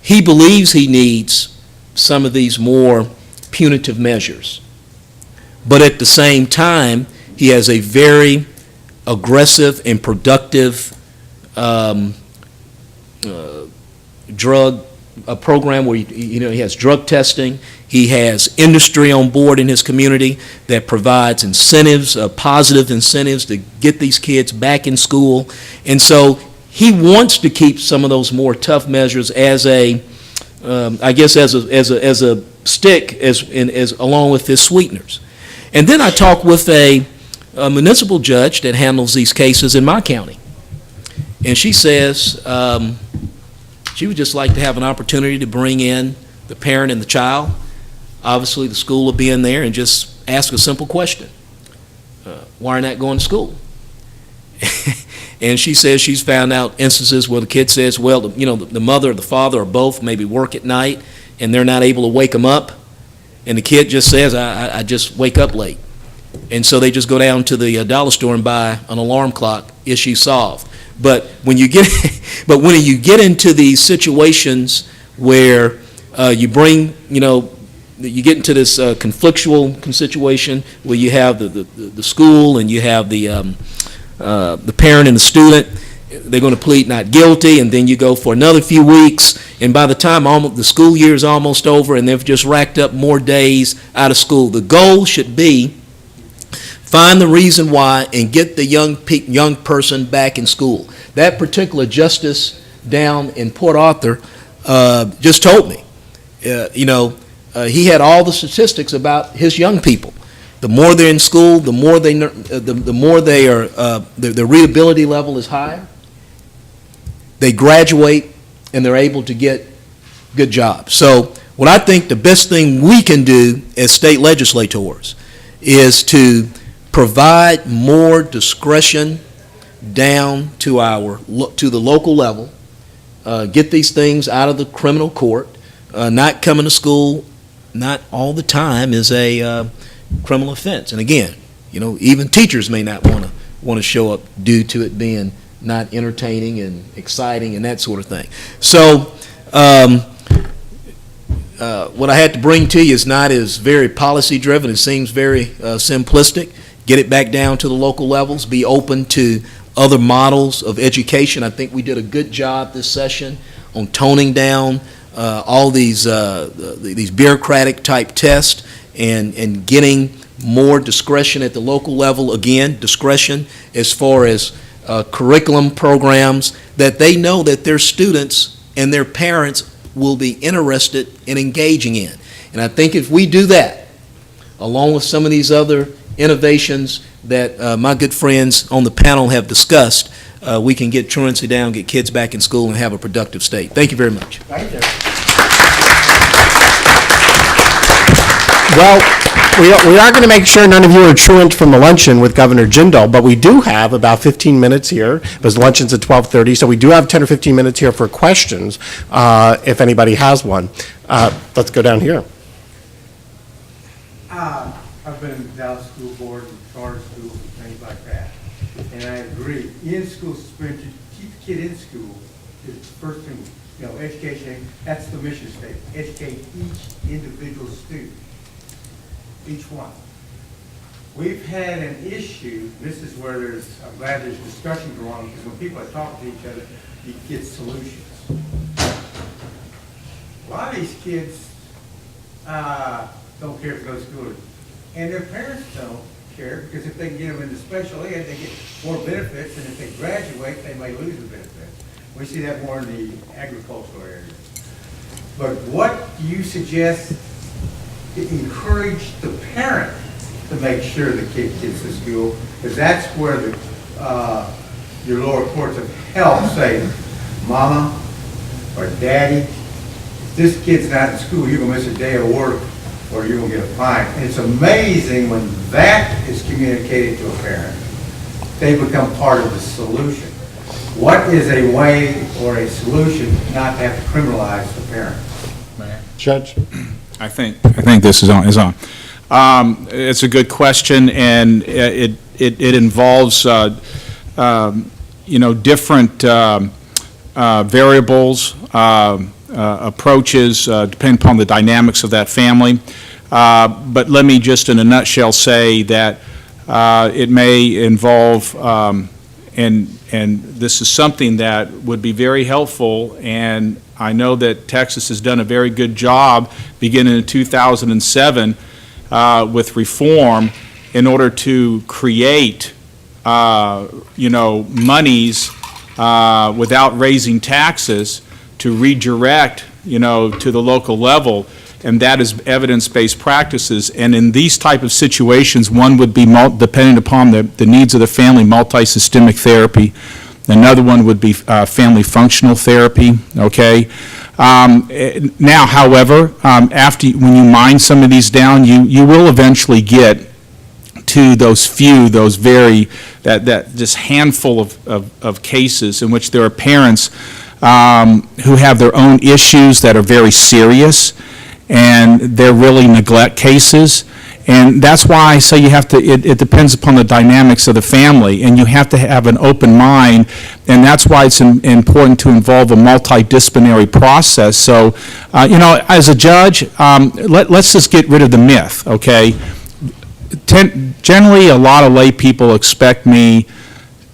He believes he needs some of these more punitive measures. But at the same time, he has a very aggressive and productive drug program where he has drug testing. He has industry on board in his community that provides incentives, positive incentives to get these kids back in school. And so he wants to keep some of those more tough measures as a stick as along with his sweeteners. And then I talked with a municipal judge that handles these cases in my county. And she says she would just like to have an opportunity to bring in the parent and the child. Obviously, the school will be in there and just ask a simple question. Why are you not going to school? And she says she's found out instances where the kid says, well, the mother or the father or both maybe work at night and they're not able to wake them up. And the kid just says, I just wake up late. And so they just go down to the dollar store and buy an alarm clock, issue solved. But when you get into these situations where you bring, you get into this conflictual situation where you have the school and you have the parent and the student, they're going to plead not guilty, and then you go for another few weeks, and by the time the school year is almost over and they've just racked up more days out of school. The goal should be find the reason why and get the young person back in school. That particular justice down in Port Arthur just told me, he had all the statistics about his young people. The more they're in school, the more they are, their readability level is higher. They graduate and they're able to get good jobs. So what I think the best thing we can do as state legislators is to provide more discretion down to the local level, get these things out of the criminal court. Not coming to school, not all the time is a criminal offense. And again, even teachers may not want to show up due to it being not entertaining and exciting and that sort of thing. So what I had to bring to you is not as very policy driven. It seems very simplistic. Get it back down to the local levels. Be open to other models of education. I think we did a good job this session on toning down all these bureaucratic type tests and getting more discretion at the local level. Again, discretion as far as curriculum programs that they know that their students and their parents will be interested in engaging in. And I think if we do that, along with some of these other innovations that my good friends on the panel have discussed, we can get truancy down, get kids back in school, and have a productive state. Thank you very much. Thank you. Well, we are going to make sure none of you are truant from the luncheon with Governor Jindal, but we do have about 15 minutes here, because luncheon's at 12:30, so we do have 10 or 15 minutes here for questions, if anybody has one. Let's go down here. I've been in the Dallas School Board and charter schools and things like that, and I agree. In-school suspension, keep the kid in school is the first thing. Education, that's the mission statement. Educate each individual student. Each one. We've had an issue, this is where I'm glad there's discussion going on, because when people are talking to each other, you get solutions. A lot of these kids don't care if they go to school, and their parents don't care, because if they can get them into special ed, they get more benefits, and if they graduate, they may lose the benefits. We see that more in the agricultural area. But what do you suggest to encourage the parent to make sure the kid gets to school? Because that's where your lower courts of health say, Mama, or daddy, if this kid's not in school, you're gonna miss a day of work, or you're gonna get a fine. And it's amazing when that is communicated to a parent, they become part of the solution. What is a way or a solution not to have to criminalize the parent? Judge? I think this is on. It's a good question, and it involves different variables, approaches, depending upon the dynamics of that family. But let me just, in a nutshell, say that it may involve, and this is something that would be very helpful, and I know that Texas has done a very good job beginning in 2007 with reform in order to create, monies without raising taxes to redirect, to the local level, and that is evidence-based practices. And in these type of situations, one would be, depending upon the needs of the family, multi-systemic therapy. Another one would be family functional therapy, okay? Now, however, when you mine some of these down, you will eventually get to those this handful of cases in which there are parents who have their own issues that are very serious, and they're really neglect cases. And that's why I say you have to, it depends upon the dynamics of the family, and you have to have an open mind, and that's why it's important to involve a multidisciplinary process. So, as a judge, let's just get rid of the myth, okay? Generally, a lot of lay people expect me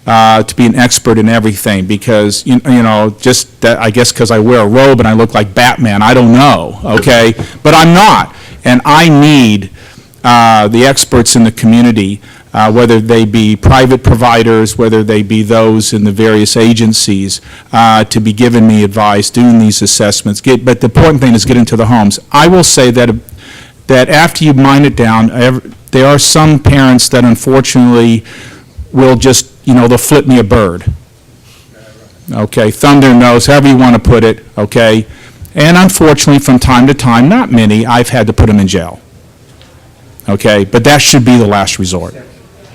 to be an expert in everything because, just that, I guess because I wear a robe and I look like Batman, I don't know, okay? But I'm not, and I need the experts in the community, whether they be private providers, whether they be those in the various agencies, to be giving me advice, doing these assessments. But the important thing is get into the homes. I will say that after you mine it down, there are some parents that unfortunately will just, they'll flip me a bird. Okay, thunder nose, however you want to put it, okay? And unfortunately, from time to time, not many, I've had to put them in jail. Okay, but that should be the last resort.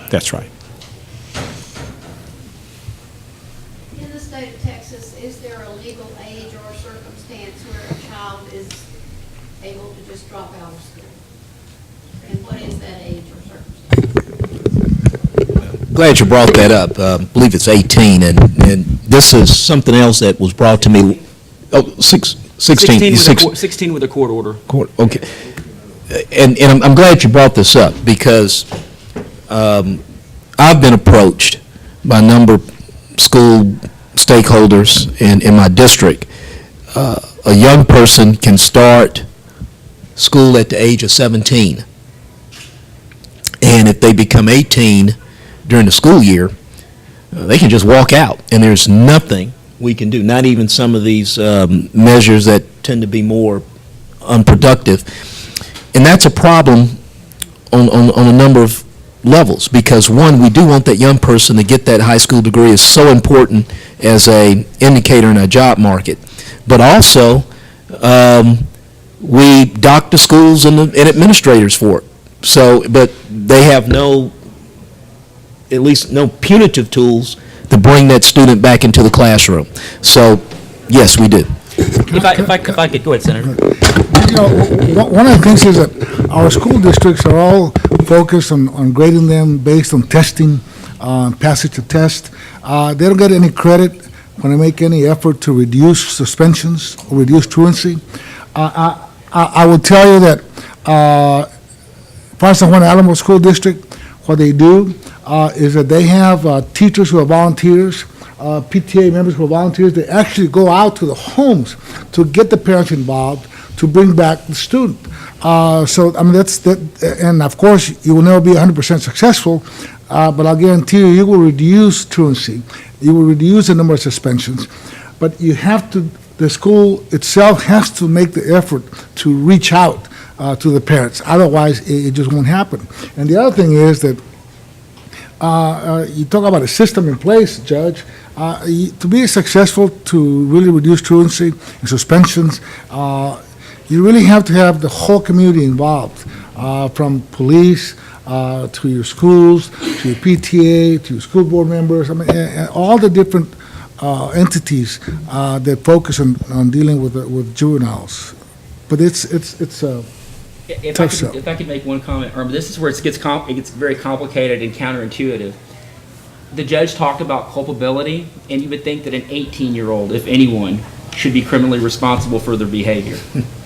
That's right. In the state of Texas, is there a legal age or circumstance where a child is able to just drop out of school? And what is that age or circumstance? Glad you brought that up. I believe it's 18, and this is something else that was brought to me. 16 with a court order. Okay. And I'm glad you brought this up because I've been approached by a number of school stakeholders in my district. A young person can start school at the age of 17. And if they become 18 during the school year, they can just walk out. And there's nothing we can do, not even some of these measures that tend to be more unproductive. And that's a problem on a number of levels because, one, we do want that young person to get that high school degree. Is so important as a indicator in our job market. But also, we dock the schools and administrators for it. So, but they have at least no punitive tools to bring that student back into the classroom. So, yes, we do. If I could, go ahead, Senator. One of the things is that our school districts are all focused on grading them based on testing, passage of test. They don't get any credit when they make any effort to reduce suspensions or reduce truancy. I will tell you that for instance, Juan Alamo School District, what they do is that they have teachers who are volunteers, PTA members who are volunteers. They actually go out to the homes to get the parents involved to bring back the student. So, I mean, and of course, you will never be 100% successful, but I'll guarantee you will reduce truancy. You will reduce the number of suspensions. But you have to, the school itself has to make the effort to reach out to the parents. Otherwise, it just won't happen. And the other thing is that You talk about a system in place, Judge. To be successful to really reduce truancy and suspensions, you really have to have the whole community involved, from police to your schools, to your PTA, to your school board members. I mean, and all the different entities that focus on dealing with juveniles. But it's tough sell. If I could make one comment, Irma, this is where it gets very complicated and counterintuitive. The judge talked about culpability, and you would think that an 18-year-old, if anyone, should be criminally responsible for their behavior.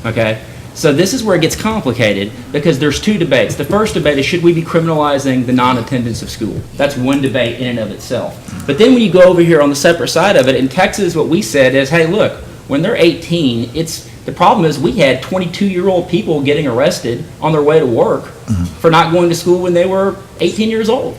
Okay? So this is where it gets complicated, because there's two debates. The first debate is, should we be criminalizing the non-attendance of school? That's one debate in and of itself. But then when you go over here on the separate side of it, in Texas, what we said is, hey, look, when they're 18, the problem is we had 22-year-old people getting arrested on their way to work for not going to school when they were 18 years old.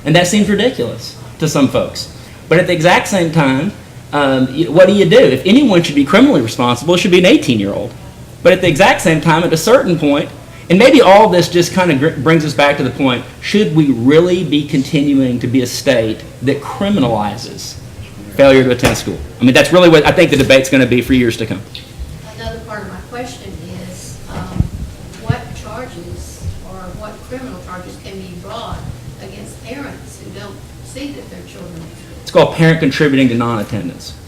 And that seems ridiculous to some folks. But at the exact same time, what do? If anyone should be criminally responsible, it should be an 18-year-old. But at the exact same time, at a certain point, and maybe all this just kind of brings us back to the point, should we really be continuing to be a state that criminalizes failure to attend school? I mean, that's really what I think the debate's going to be for years to come. Another part of my question is, what charges or what criminal charges can be brought against parents who don't see that their children are in school? It's called parent contributing to non-attendance.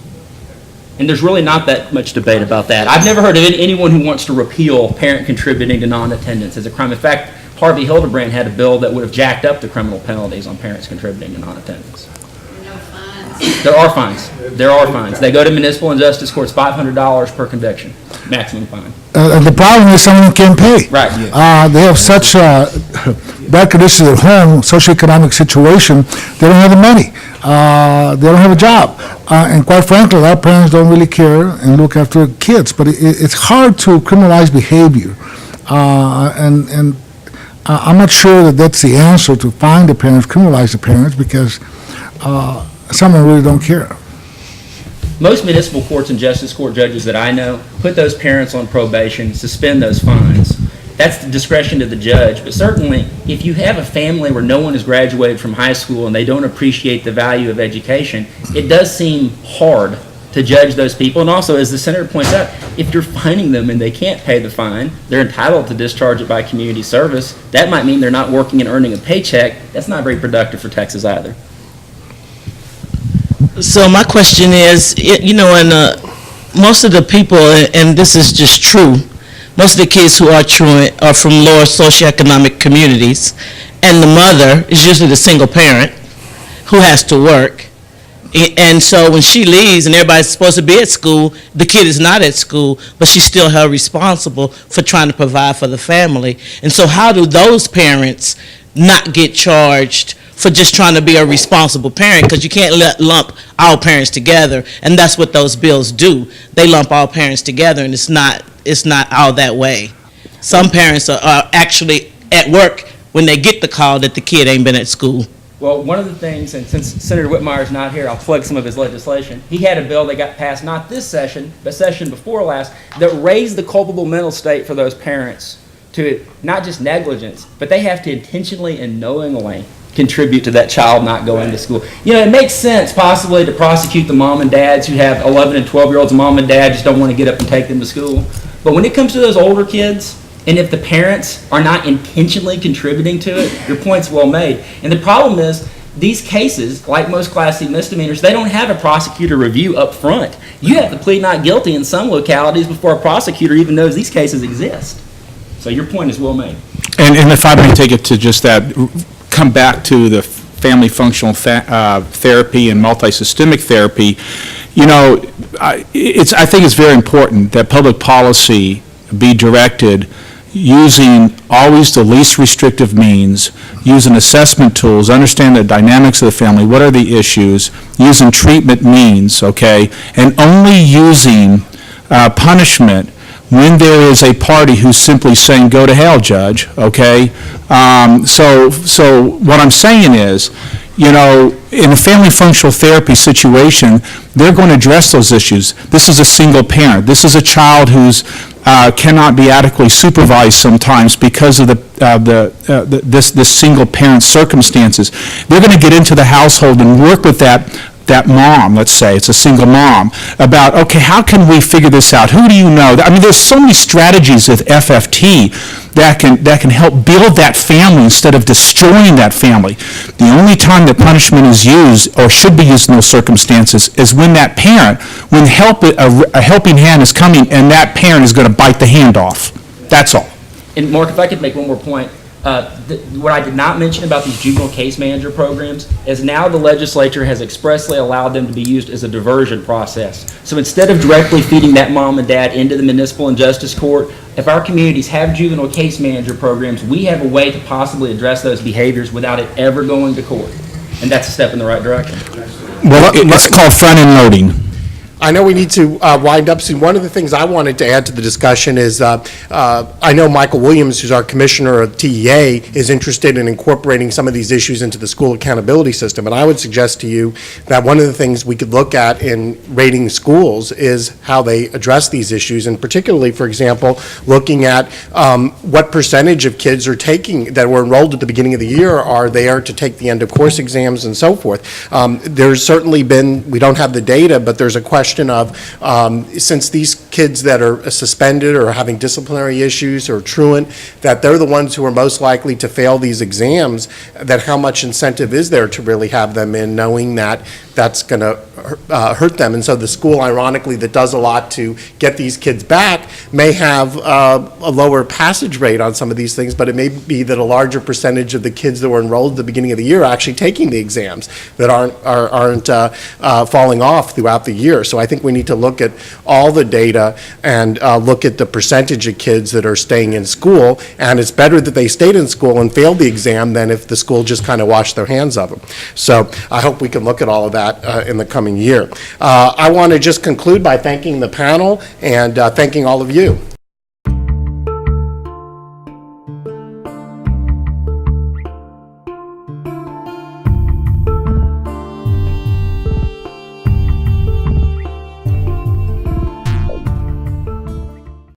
And there's really not that much debate about that. I've never heard of anyone who wants to repeal parent contributing to non-attendance as a crime. In fact, Harvey Hildebrand had a bill that would have jacked up the criminal penalties on parents contributing to non-attendance. There are no fines. There are fines. There are fines. They go to municipal and justice courts, $500 per conviction, maximum fine. The problem is someone can't pay. Right. They have such bad conditions at home, socioeconomic situation, they don't have the money. They don't have a job. And quite frankly, our parents don't really care and look after kids. But it's hard to criminalize behavior. And I'm not sure that that's the answer, to find the parents, criminalize the parents, because some of them really don't care. Most municipal courts and justice court judges that I know put those parents on probation, suspend those fines. That's the discretion to the judge. But certainly, if you have a family where no one has graduated from high school and they don't appreciate the value of education, it does seem hard to judge those people. And also, as the senator points out, if you're fining them and they can't pay the fine, they're entitled to discharge it by community service. That might mean they're not working and earning a paycheck. That's not very productive for Texas either. So my question is, and most of the people, and this is just true, most of the kids who are truant are from lower socioeconomic communities, and the mother is usually the single parent who has to work. And so when she leaves and everybody's supposed to be at school, the kid is not at school, but she's still held responsible for trying to provide for the family. And so how do those parents not get charged for just trying to be a responsible parent? Because you can't lump all parents together, and that's what those bills do. They lump all parents together, and it's not all that way. Some parents are actually at work when they get the call that the kid ain't been at school. Well, one of the things, and since Senator Whitmire's not here, I'll plug some of his legislation. He had a bill that got passed not this session, but session before last, that raised the culpable mental state for those parents to not just negligence, but they have to intentionally and knowingly contribute to that child not going to school. It makes sense possibly to prosecute the mom and dads who have 11 and 12-year-olds. Mom and dad just don't want to get up and take them to school. But when it comes to those older kids, and if the parents are not intentionally contributing to it, your point's well made. And the problem is, these cases, like most Class C misdemeanors, they don't have a prosecutor review up front. You have to plead not guilty in some localities before a prosecutor even knows these cases exist. So your point is well made. And if I may take it to just that, come back to the family functional therapy and multisystemic therapy, I think it's very important that public policy be directed using always the least restrictive means, using assessment tools, understand the dynamics of the family, what are the issues, using treatment means, okay, and only using punishment when there is a party who's simply saying, go to hell, judge, okay? So what I'm saying is, you know, in a family functional therapy situation, they're going to address those issues. This is a single parent. This is a child who's cannot be adequately supervised sometimes because of this single parent circumstances. They're going to get into the household and work with that mom, let's say, it's a single mom, about, okay, how can we figure this out? Who do you know? I mean, there's so many strategies with FFT that can help build that family instead of destroying that family. The only time that punishment is used, or should be used in those circumstances, is when that parent, when a helping hand is coming and that parent is going to bite the hand off. That's all. And Mark, if I could make one more point. What I did not mention about these juvenile case manager programs is now the legislature has expressly allowed them to be used as a diversion process. So instead of directly feeding that mom and dad into the municipal and justice court, if our communities have juvenile case manager programs, we have a way to possibly address those behaviors without it ever going to court. And that's a step in the right direction. Well, it's called front-end loading. I know we need to wind up soon. One of the things I wanted to add to the discussion is I know Michael Williams, who's our commissioner of TEA, is interested in incorporating some of these issues into the school accountability system. And I would suggest to you that one of the things we could look at in rating schools is how they address these issues, and particularly, for example, looking at what percentage of kids are taking, that were enrolled at the beginning of the year, are there to take the end of course exams and so forth. There's certainly been, we don't have the data, but there's a question of, since these kids that are suspended or having disciplinary issues or truant, that they're the ones who are most likely to fail these exams, that how much incentive is there to really have them in, knowing that that's going to hurt them. And so the school, ironically, that does a lot to get these kids back may have a lower passage rate on some of these things, but it may be that a larger percentage of the kids that were enrolled at the beginning of the year are actually taking the exams that aren't falling off throughout the year. So I think we need to look at all the data and look at the percentage of kids that are staying in school, and it's better that they stayed in school and failed the exam than if the school just kind of washed their hands of them. So I hope we can look at all of that in the coming year. I want to just conclude by thanking the panel and thanking all of you.